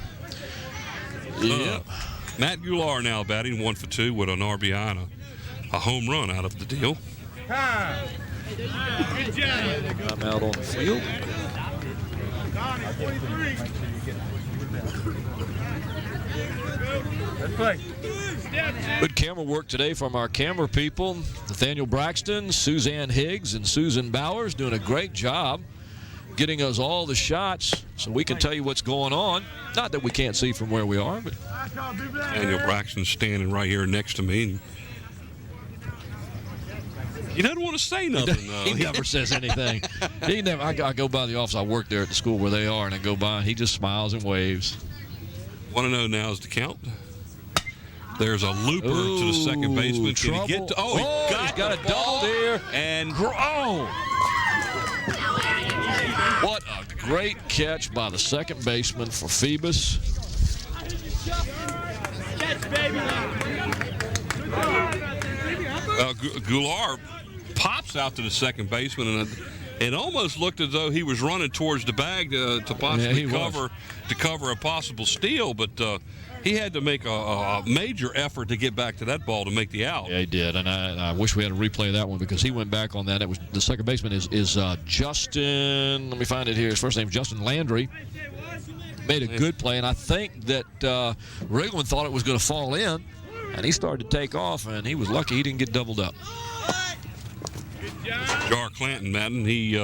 Matt Goulart now batting 1 for 2 with an RBI and a home run out of the deal. Time. Good job. I'm out on the field. Donnie, 23. Let's play. Good camera work today from our camera people. Nathaniel Braxton, Suzanne Higgs, and Susan Bowers doing a great job getting us all the shots so we can tell you what's going on. Not that we can't see from where we are, but Daniel Braxton's standing right here next to me. He doesn't want to say nothing, though. He never says anything. He never. I go by the office. I work there at the school where they are, and I go by, and he just smiles and waves. Want to know now is the count. There's a looper to the second baseman. Can he get to? Oh, he's got a double there. And what a great catch by the second baseman for Phoebus. Goulart pops out to the second baseman, and it almost looked as though he was running towards the bag to possibly cover a possible steal, but he had to make a major effort to get back to that ball to make the out. Yeah, he did, and I wish we had a replay of that one because he went back on that. It was the second baseman is Justin. Let me find it here. His first name is Justin Landry. Made a good play, and I think that Riggleman thought it was going to fall in, and he started to take off, and he was lucky he didn't get doubled up. Jar Clanton, Madden, he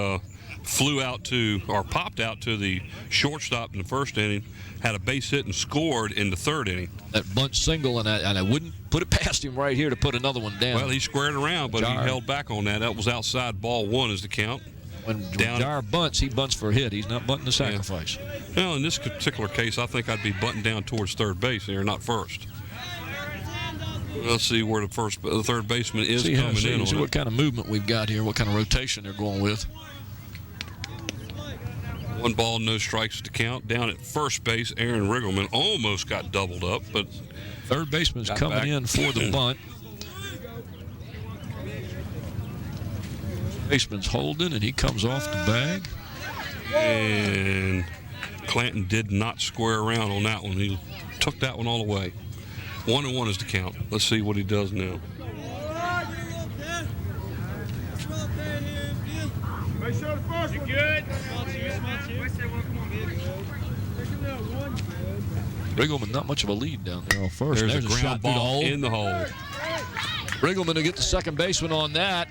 popped out to the shortstop in the first inning, had a base hit and scored in the third inning. That bunch single, and I wouldn't put it past him right here to put another one down. Well, he squared around, but he held back on that. That was outside ball one is the count. When Jar bunts, he bunts for a hit. He's not bunting to sacrifice. Yeah. Well, in this particular case, I think I'd be bunting down towards third base there, not first. Let's see where the third baseman is coming in. See what kind of movement we've got here, what kind of rotation they're going with. 1 ball, no strikes to count. Down at first base, Aaron Riggleman almost got doubled up, but third baseman's coming in for the bunt. Baseman's holding, and he comes off the bag. And Clanton did not square around on that one. He took that one all the way. 1-1 is the count. Let's see what he does now. Make sure the first one. Good. Riggleman, not much of a lead down there on first. There's a shot ground through the ball hole. in the hole. Riggleman to get the second baseman on that.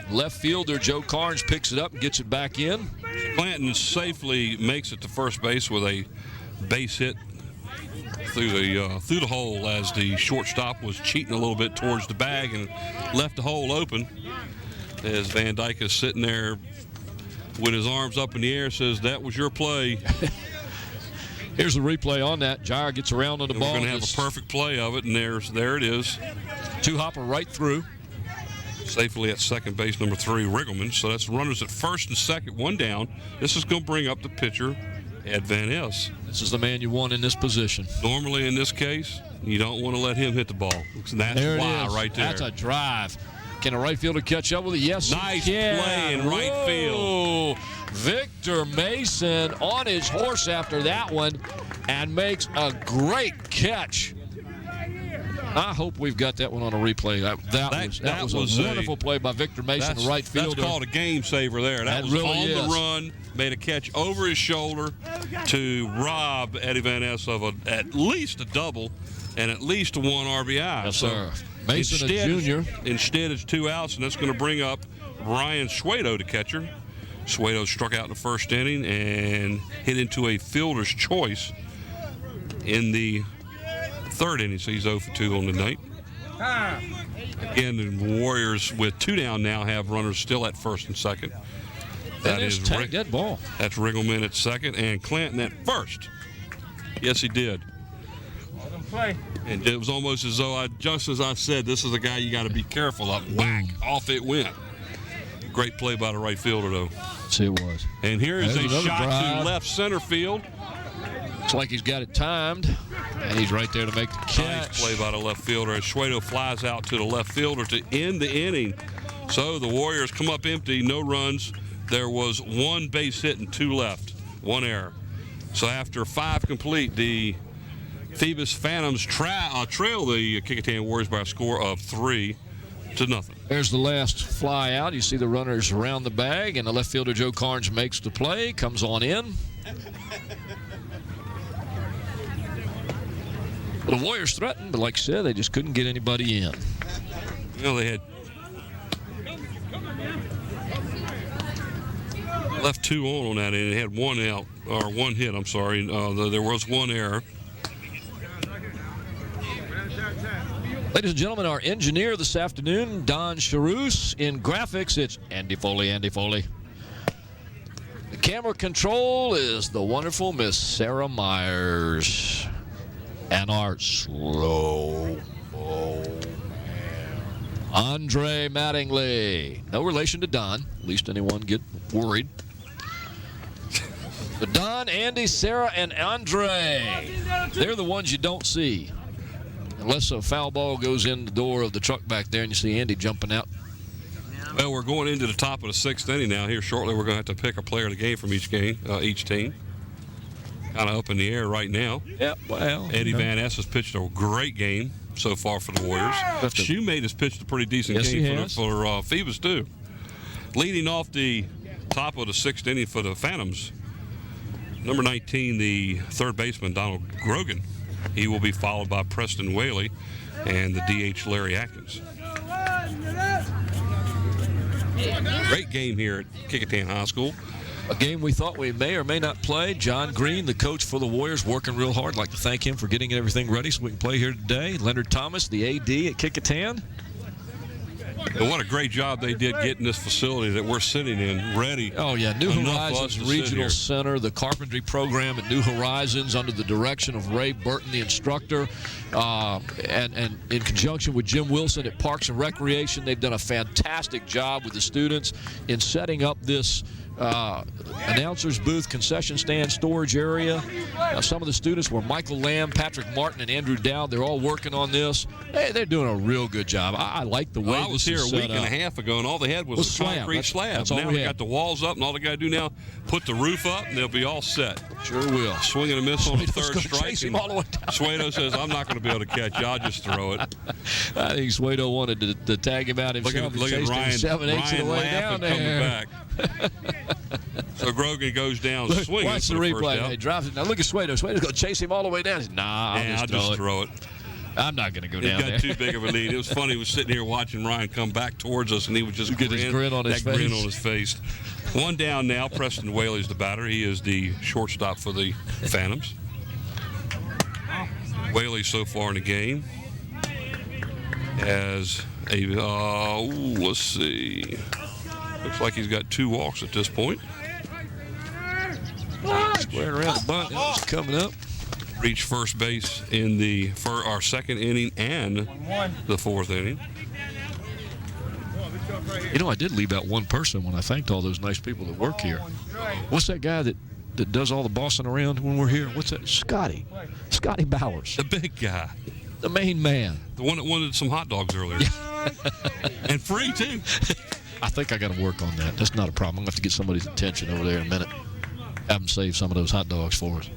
Left fielder Joe Carnes picks it up and gets it back in. Clanton safely makes it to first base with a base hit through the hole as the shortstop was cheating a little bit towards the bag and left the hole open. As Van Dyke is sitting there with his arms up in the air, says, "That was your play." Here's the replay on that. Jair gets around on the ball. We're going to have a perfect play of it, and there it is. Two-hopper right through. Safely at second base, number 3, Riggleman. So that's runners at first and second, 1 down. This is going to bring up the pitcher, Ed Van Es. This is the man you want in this position. Normally in this case, you don't want to let him hit the ball. That's there why right there. That's a drive. Can a right fielder catch up with it? Yes, nice he can. play in right field. Victor Mason on his horse after that one and makes a great catch. I hope we've got that one on a replay. That was a wonderful play by Victor Mason, the right fielder. That's called a game saver there. That was really on is. the run, made a catch over his shoulder to rob Eddie Van Es of at least a double and at least 1 RBI. Yes, sir. Mason, a junior. Instead, it's 2 outs, and that's going to bring up Ryan Suedo, the catcher. Suedo struck out in the first inning and hit into a fielder's choice in the third inning, so he's 0 for 2 on the night. Again, the Warriors with 2 down now have runners still at first and second. That is tagged that ball. That's Riggleman at second and Clanton at first. Yes, he did. play. And it was almost as though, just as I said, this is a guy you got to be careful of. Whack, off it went. Great play by the right fielder, though. See, it was. And here is There's a another shot drive. to left center field. Looks like he's got it timed, and he's right there to make the catch. Nice play by the left fielder as Schwedo flies out to the left fielder to end the inning. So the Warriors come up empty, no runs. There was one base hit and 2 left, 1 error. So after 5 complete, the Phoebus Phantoms trail the Kecoughtan Warriors by a score of 3-0. There's the last fly out. You see the runners around the bag, and the left fielder, Joe Carnes, makes the play, comes on in. The Warriors threatened, but like I said, they just couldn't get anybody in. You know, they had left 2 on that end. They had 1 out, or 1 hit, I'm sorry. There was 1 error. Ladies and gentlemen, our engineer this afternoon, Don Charus. In graphics, it's Andy Foley, Andy Foley. The camera control is the wonderful Miss Sarah Myers. And our slow-mo man, Andre Mattingly. No relation to Don, at least anyone get worried. But Don, Andy, Sarah, and Andre, they're the ones you don't see. Unless a foul ball goes in the door of the truck back there and you see Andy jumping out. Well, we're going into the top of the 6th inning now. Here shortly, we're going to have to pick a player of the game from each team. Kind of up in the air right now. Yeah, well. Eddie Van Ness has pitched a great game so far for the Warriors. Shoemate has pitched a pretty decent game for Phoebus, too. Leading off the top of the 6th inning for the Phantoms, number 19, the third baseman, Donald Grogan. He will be followed by Preston Whaley and the DH, Larry Atkins. Great game here at Kecoughtan High School. A game we thought we may or may not play. John Green, the coach for the Warriors, working real hard. I'd like to thank him for getting everything ready so we can play here today. Leonard Thomas, the AD at Kecoughtan. And what a great job they did getting this facility that we're sitting in ready. Oh, yeah. New Horizons Regional Center, the carpentry program at New Horizons under the direction of Ray Burton, the instructor, and in conjunction with Jim Wilson at Parks and Recreation. They've done a fantastic job with the students in setting up this announcer's booth, concession stand, storage area. Some of the students were Michael Lamb, Patrick Martin, and Andrew Dowd. They're all working on this. Hey, they're doing a real good job. I like the way I was here a week and a half ago, and all they had was a concrete slab. Now they got the walls up, and all they got to do now, put the roof up, and they'll be all set. Sure will. Swing and a miss on the third strike. Chase him all the way down. Suedo says, I'm not going to be able to catch you. I'll just throw it. I think Suedo wanted to tag him out himself. Look at Ryan, 7/8 of the way down there. coming back. So Grogan goes down swinging. Watch the replay. He drops it. Now look at Suedo. Suedo's going to chase him all the way down. He says, nah, I'll just throw it. I'm not going to go down there. He got too big of a lead. It was funny. He was sitting here watching Ryan come back towards us, and he would just get his grin on his face. Grin on his face. 1 down now. Preston Whaley's the batter. He is the shortstop for the Phantoms. Whaley so far in the game has a, let's see. Looks like he's got 2 walks at this point. Squaring around the bunt. That was coming up. Reached first base in our second inning and the 4th inning. You know, I did leave out one person when I thanked all those nice people that work here. What's that guy that does all the bossing around when we're here? What's that? Scotty Bowers. The big guy. The main man. The one that wanted some hot dogs earlier. And free, too. I think I got to work on that. That's not a problem. I'm going to have to get somebody's attention over there in a minute. Have them save some of those hot dogs for us.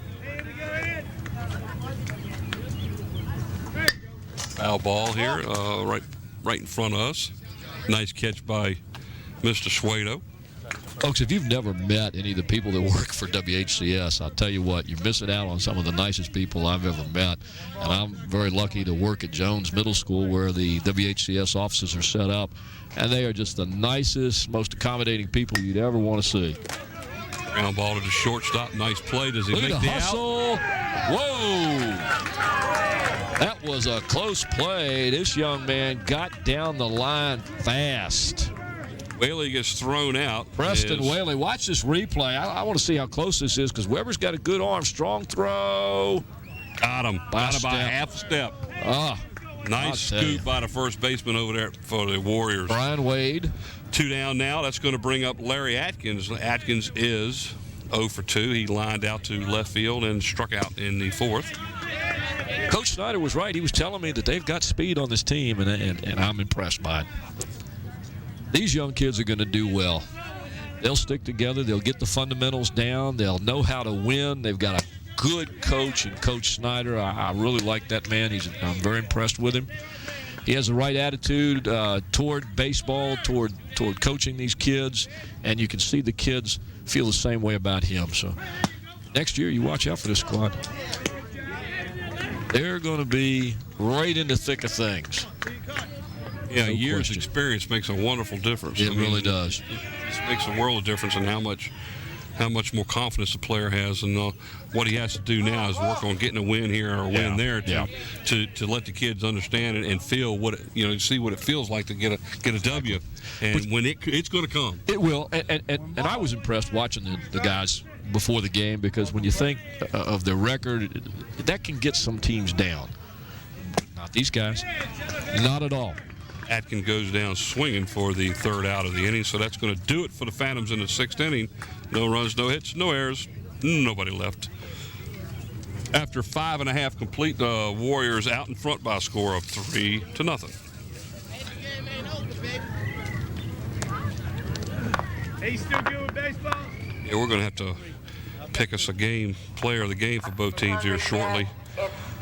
Foul ball here, right in front of us. Nice catch by Mr. Schwedo. Folks, if you've never met any of the people that work for WHCS, I'll tell you what, you're missing out on some of the nicest people I've ever met. And I'm very lucky to work at Jones Middle School where the WHCS offices are set up. And they are just the nicest, most accommodating people you'd ever want to see. Ground ball to the shortstop. Nice play. Does he make the hustle? Out? Whoa! That was a close play. This young man got down the line fast. Whaley gets thrown out. Preston Whaley. Watch this replay. I want to see how close this is because Weber's got a good arm. Strong throw. Got him. Got him by half a step. Nice scoop by the first baseman over there for the Warriors. Brian Wade. 2 down now. That's going to bring up Larry Atkins. Atkins is 0 for 2. He lined out to left field and struck out in the 4th. Coach Snyder was right. He was telling me that they've got speed on this team, and I'm impressed by it. These young kids are going to do well. They'll stick together. They'll get the fundamentals down. They'll know how to win. They've got a good coach in Coach Snyder. I really like that man. I'm very impressed with him. He has the right attitude toward baseball, toward coaching these kids, and you can see the kids feel the same way about him. So next year, you watch out for this squad. They're going to be right in the thick of things. Yeah, no years question. Experience makes a wonderful difference. It really does. It makes a world of difference in how much more confidence the player has, and what he has to do now is work on getting a win here or a win there to let the kids understand and feel what see what it feels like to get a W, and when it's going to come. It will, and I was impressed watching the guys before the game, because when you think of their record, that can get some teams down. Not these guys, not at all. Atkins goes down swinging for the 3rd out of the inning, so that's going to do it for the Phantoms in the 6th inning. No runs, no hits, no errors, nobody left. After 5.5 complete, the Warriors out in front by a score of 3-0. Hey, you still good with baseball? Yeah, we're going to have to pick us a player of the game for both teams here shortly.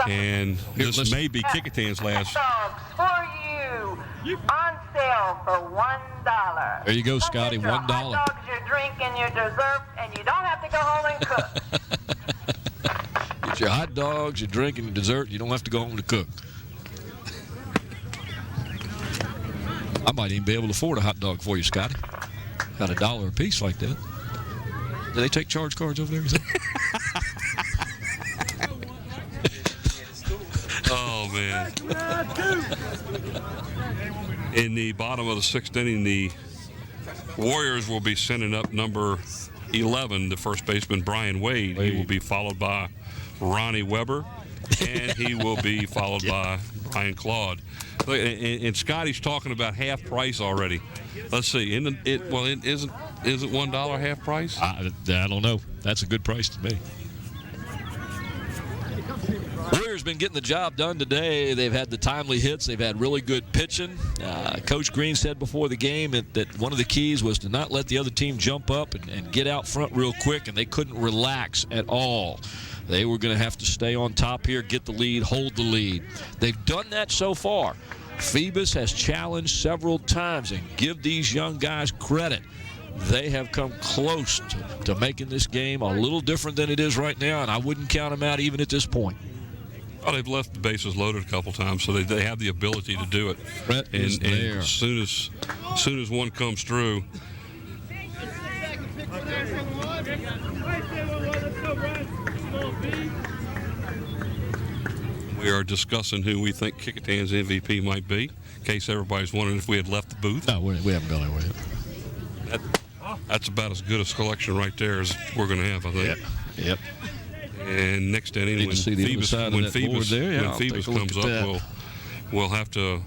And this may be Kecoughtan's last. Dogs for you. On sale for $1. There you go, Scotty, $1. Hot dogs, your drink, and your dessert, and you don't have to go home and cook. Get your hot dogs, your drink, and your dessert. You don't have to go home to cook. I might even be able to afford a hot dog for you, Scotty. Got $1 a piece like that. Do they take charge cards over there? Oh, man. In the bottom of the 6th inning, the Warriors will be sending up number 11, the first baseman, Brian Wade. He will be followed by Ronnie Weber, and he will be followed by Brian Claude. And Scotty's talking about half price already. Let's see. Isn't $1 half price? I don't know. That's a good price to me. Warriors been getting the job done today. They've had the timely hits. They've had really good pitching. Coach Green said before the game that one of the keys was to not let the other team jump up and get out front real quick, and they couldn't relax at all. They were going to have to stay on top here, get the lead, hold the lead. They've done that so far. Phoebus has challenged several times, and give these young guys credit. They have come close to making this game a little different than it is right now, and I wouldn't count them out even at this point. Well, they've left the bases loaded a couple times, so they have the ability to do it. Brett is there. As soon as one comes through. We are discussing who we think Kecoughtan's MVP might be, in case everybody's wondering if we had left the booth. No, we haven't gone anywhere yet. That's about as good a selection right there as we're going to have, I think. Yep. And next inning, when Phoebus comes up, we'll have to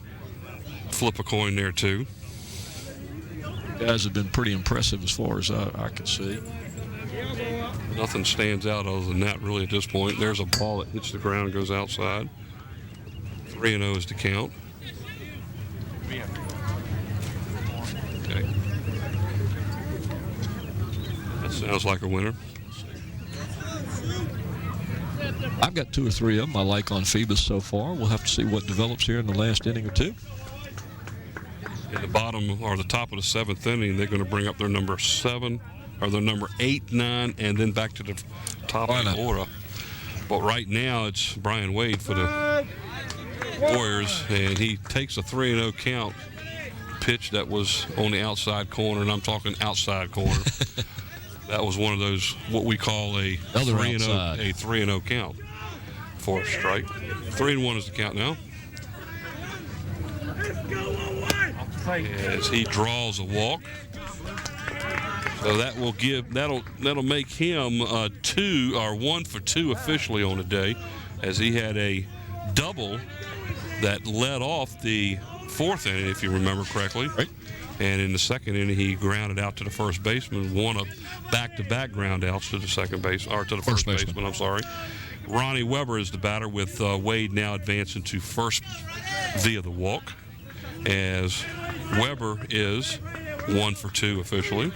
flip a coin there too. Guys have been pretty impressive as far as I can see. Nothing stands out other than that really at this point. There's a ball that hits the ground and goes outside. 3-0 is the count. Okay. That sounds like a winner. I've got 2 or 3 of them I like on Phoebus so far. We'll have to see what develops here in the last inning or two. In the bottom or the top of the 7th inning, they're going to bring up their number 7 or their number 8, 9, and then back to the top of the order. But right now, it's Brian Wade for the Warriors, and he takes a 3-0 count. Pitch that was on the outside corner, and I'm talking outside corner. That was one of those what we call a 3-0 count for a strike. 3-1 is the count now. As he draws a walk, so that will that'll make him 1 for 2 officially on the day. as he had a double that led off the fourth inning, if you remember correctly. Right. And in the second inning, he grounded out to the first baseman, one of back-to-back ground outs to the second base, or to the first baseman. I'm sorry. Ronnie Weber is the batter, with Wade now advancing to first via the walk, as Weber is 1 for 2 officially.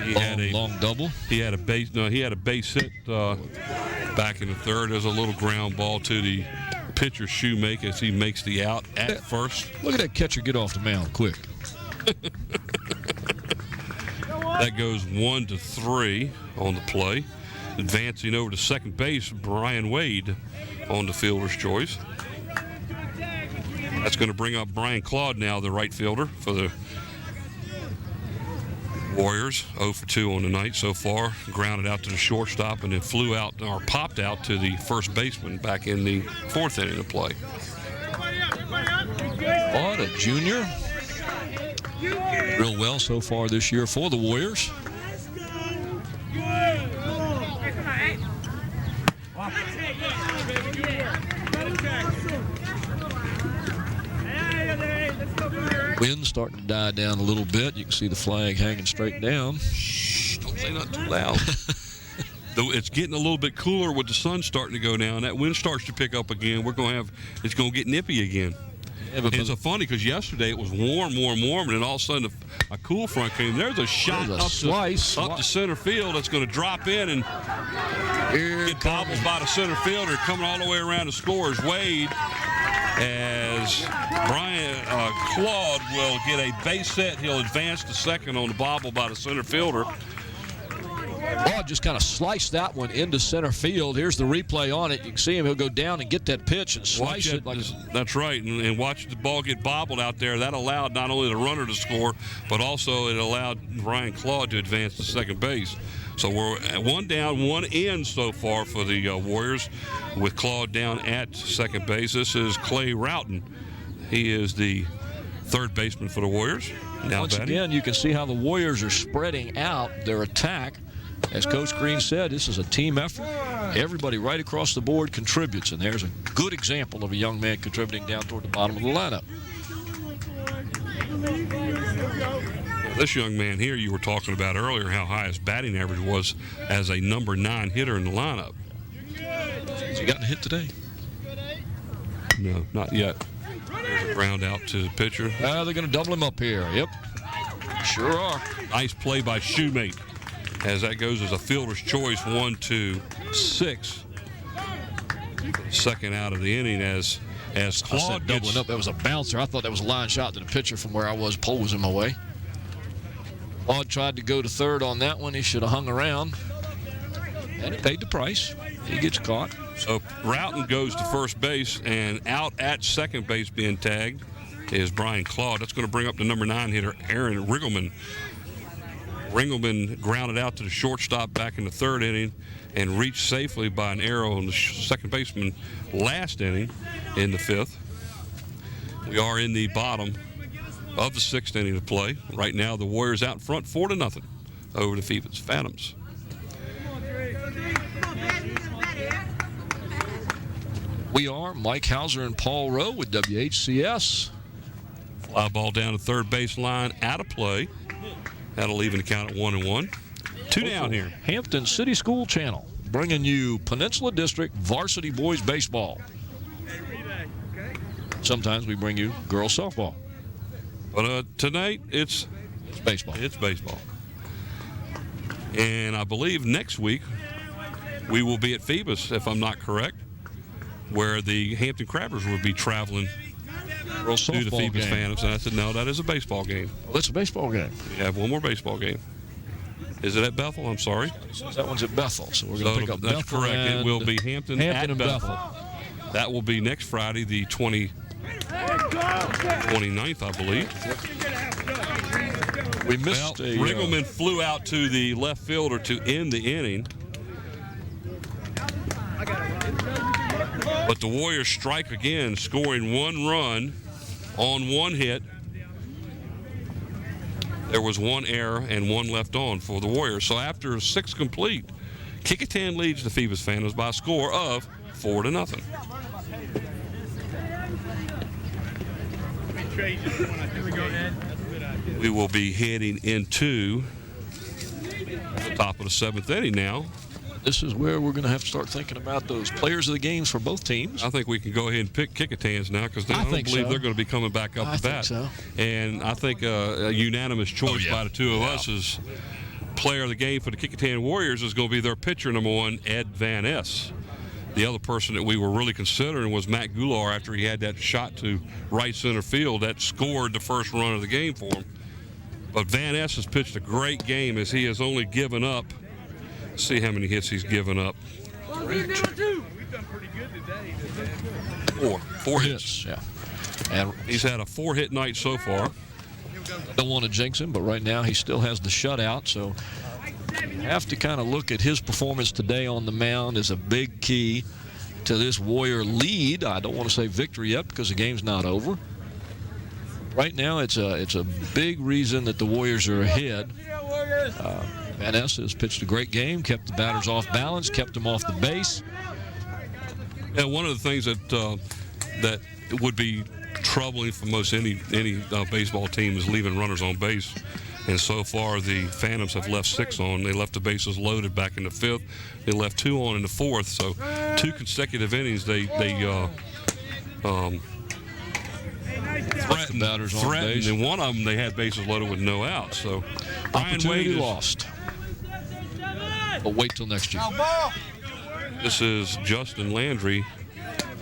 He had a long double. He had a base hit back in the third. There's a little ground ball to the pitcher Shoemake as he makes the out at first. Look at that catcher get off the mound quick. That goes 1-3 on the play. Advancing over to second base, Brian Wade on the fielder's choice. That's going to bring up Brian Claude now, the right fielder for the Warriors. 0 for 2 on the night so far. Grounded out to the shortstop and then flew out, or popped out to the first baseman back in the fourth inning of play. Claude, a junior. Real well so far this year for the Warriors. Wind starting to die down a little bit. You can see the flag hanging straight down. Shh, don't say not too loud. Though it's getting a little bit cooler with the sun starting to go down. That wind starts to pick up again. It's going to get nippy again. Yeah, but it's so funny because yesterday it was warm, and then all of a sudden a cool front came. There's a shot up to center field that's going to drop in and get bobbled by the center fielder. Coming all the way around to score is Wade, as Brian Claude will get a base hit. He'll advance to second on the bobble by the center fielder. Claude just kind of sliced that one into center field. Here's the replay on it. You can see him. He'll go down and get that pitch and slice it. That's right. And watch the ball get bobbled out there. That allowed not only the runner to score, but also it allowed Brian Claude to advance to second base. So we're at 1 down, 1 in so far for the Warriors, with Claude down at second base. This is Clay Roughton. He is the third baseman for the Warriors. Now once again, you can see how the Warriors are spreading out their attack. As Coach Green said, this is a team effort. Everybody right across the board contributes, and there's a good example of a young man contributing down toward the bottom of the lineup. This young man here you were talking about earlier, how high his batting average was as a number 9 hitter in the lineup. Has he gotten a hit today? No, not yet. There's a ground out to the pitcher. They're going to double him up here. Yep, sure are. Nice play by Shoemake, as that goes as a fielder's choice, 1-2-6. Second out of the inning as Claude doubling up. That was a bouncer. I thought that was a line shot to the pitcher from where I was. Pole was in my way. Claude tried to go to third on that one. He should have hung around. And he paid the price. He gets caught. So Roughton goes to first base, and out at second base being tagged is Brian Claude. That's going to bring up the number 9 hitter, Aaron Ringelman. Ringelman grounded out to the shortstop back in the third inning and reached safely by an arrow on the second baseman last inning in the fifth. We are in the bottom of the sixth inning of play. Right now, the Warriors out in front 4-0 over the Phoebus Phantoms. We are Mike Hauser and Paul Rowe with WHCS. Fly ball down the third base line, out of play. That'll even the count at 1-1. 2 down here. Hampton City School Channel, bringing you Peninsula District Varsity Boys Baseball. Sometimes we bring you girls softball. But tonight, it's baseball. It's baseball. And I believe next week we will be at Phoebus, if I'm not correct, where the Hampton Crabbers will be traveling to the Phoebus Phantoms. And I said, no, that is a baseball game. Well, that's a baseball game. We have one more baseball game. Is it at Bethel? I'm sorry. That one's at Bethel. So we're going to pick up That's Bethel. Correct. It will be Hampton and Bethel. That will be next Friday, the 29th, I believe. We missed Ringelman flew out to the left fielder to end the inning. But the Warriors strike again, scoring 1 run on 1 hit. There was 1 error and 1 left on for the Warriors. So after 6 complete, Kecoughtan leads the Phoebus Phantoms by a score of 4-0. We will be heading into the top of the 7th inning now. This is where we're going to have to start thinking about those players of the games for both teams. I think we can go ahead and pick Kecoughtan's now because I don't believe they're going to be coming back up to bat. So. And I think a unanimous choice by the two of us is player of the game for the Kecoughtan Warriors is going to be their pitcher, number 1, Ed Van Ness. The other person that we were really considering was Matt Goulart after he had that shot to right center field that scored the first run of the game for him. But Van Ness has pitched a great game as he has only given up. Let's see how many hits he's given up. We've done pretty good today. Four hits. Yeah. And he's had a 4-hit night so far. Don't want to jinx him, but right now he still has the shutout, so you have to kind of look at his performance today on the mound as a big key to this Warrior lead. I don't want to say victory yet because the game's not over. Right now, it's a big reason that the Warriors are ahead. Van Ness has pitched a great game, kept the batters off balance, kept them off the base. Yeah, one of the things that would be troubling for most any baseball team is leaving runners on base. And so far, the Phantoms have left 6 on. They left the bases loaded back in the 5th. They left 2 on in the 4th. So 2 consecutive innings, they threatened, and one of them they had bases loaded with no outs. So opportunity lost. But wait till next year. This is Justin Landry.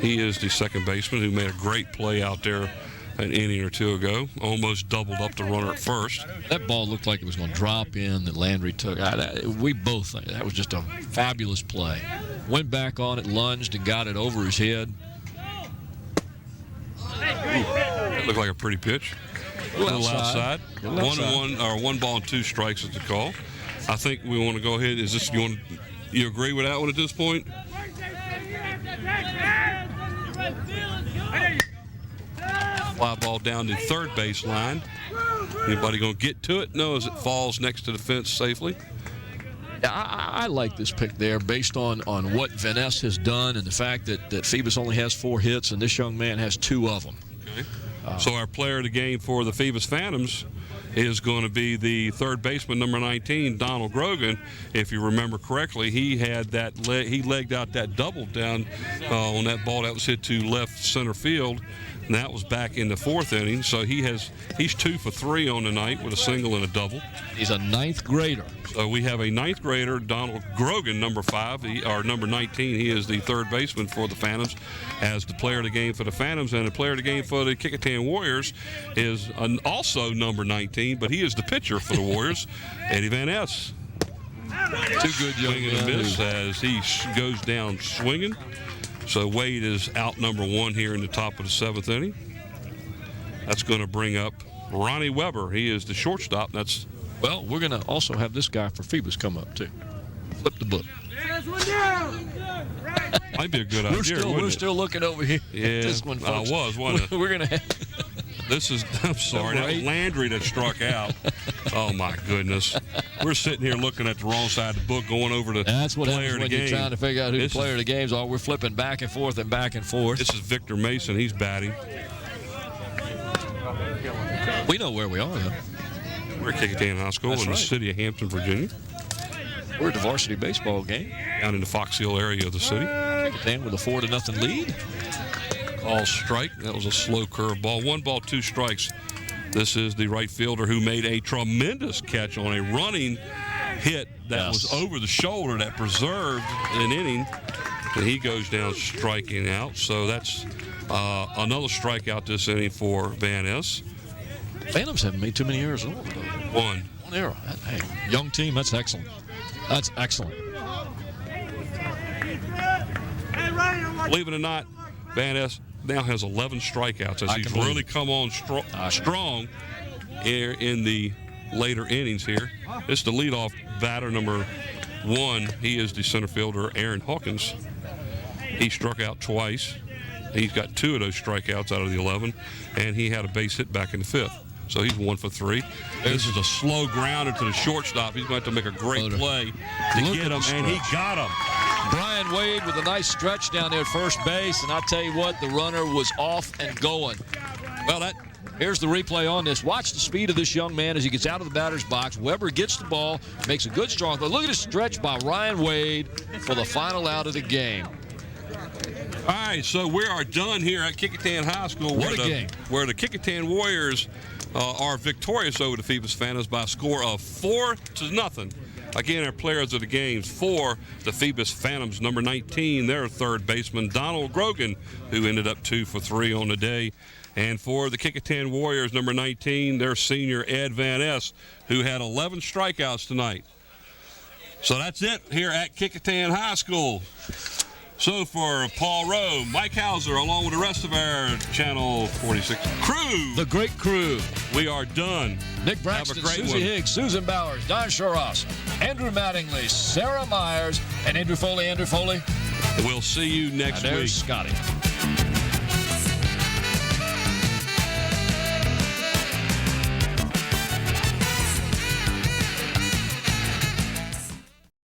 He is the second baseman who made a great play out there an inning or 2 ago. Almost doubled up the runner at first. That ball looked like it was going to drop in that Landry took. We both think that was just a fabulous play. Went back on it, lunged, and got it over his head. That looked like a pretty pitch. A little outside. 1-1 or 1 ball and 2 strikes is the call. I think we want to go ahead. Is this you agree with that one at this point? Fly ball down the third base line. Anybody going to get to it? No, as it falls next to the fence safely. I like this pick there based on what Van Ness has done and the fact that Phoebus only has 4 hits and this young man has 2 of them. Okay. So our player of the game for the Phoebus Phantoms is going to be the third baseman, number 19, Donald Grogan. If you remember correctly, he had that he legged out that double down on that ball that was hit to left center field. And that was back in the 4th inning. So he's 2 for 3 on the night with a single and a double. He's a 9th grader. So we have a 9th grader, Donald Grogan, number 5, or number 19. He is the third baseman for the Phantoms as the player of the game for the Phantoms. And the player of the game for the Kecoughtan Warriors is also number 19, but he is the pitcher for the Warriors, Eddie Van Ness. 2 good young men. Swing and a miss as he goes down swinging. So Wade is out number 1 here in the top of the 7th inning. That's going to bring up Ronnie Weber. He is the shortstop. Well, we're going to also have this guy for Phoebus come up, too. Flip the book. Might be a good idea. We're still looking over here. Yeah, This one, folks. wasn't it? We're going to have... I'm sorry, that was Landry that struck out. Oh, my goodness. We're sitting here looking at the wrong side of the book, going over to That's what player happens of when the you're game. trying to figure out who the player of the games are. We're flipping back and forth and back and forth. This is Victor Mason. He's batting. We know where we are, though. We're at Kecoughtan High School in the city of Hampton, Virginia. We're at the varsity baseball game. Down in the Fox Hill area of the city. Kecoughtan with a 4-0 lead. All strike. That was a slow curve ball. 1 ball, 2 strikes. This is the right fielder who made a tremendous catch on a running hit that was over the shoulder that preserved an inning. And he goes down striking out. So that's another strikeout this inning for Van Ness. Phantoms haven't made too many errors at all. 1 error. Hey, young team, that's excellent. That's excellent. Believe it or not, Van Ness now has 11 strikeouts as he's really come on strong here in the later innings here. This is the leadoff batter, number 1. He is the center fielder, Aaron Hawkins. He struck out twice. He's got 2 of those strikeouts out of the 11, and he had a base hit back in the 5th. So he's 1 for 3. This is a slow grounder to the shortstop. He's going to have to make a great play to get him, and he got him. Brian Wade with a nice stretch down there at first base, and I tell you what, the runner was off and going. Well, here's the replay on this. Watch the speed of this young man as he gets out of the batter's box. Weber gets the ball, makes a good strong throw. Look at this stretch by Ryan Wade for the final out of the game. All right, so we are done here at Kecoughtan High School. What a game. Where the Kecoughtan Warriors are victorious over the Phoebus Phantoms by a score of 4-0. Again, our players of the games for the Phoebus Phantoms, number 19, their third baseman, Donald Grogan, who ended up 2 for 3 on the day. And for the Kecoughtan Warriors, number 19, their senior, Ed Van Ness, who had 11 strikeouts tonight. So that's it here at Kecoughtan High School. So for Paul Rowe, Mike Hauser, along with the rest of our Channel 46 crew, The great crew. we are done. Nick Braxton, Have a great Susie one. Higgs, Susan Bowers, Don Shoros, Andrew Mattingly, Sarah Myers, and Andrew Foley. We'll see you next And there's week. Scotty.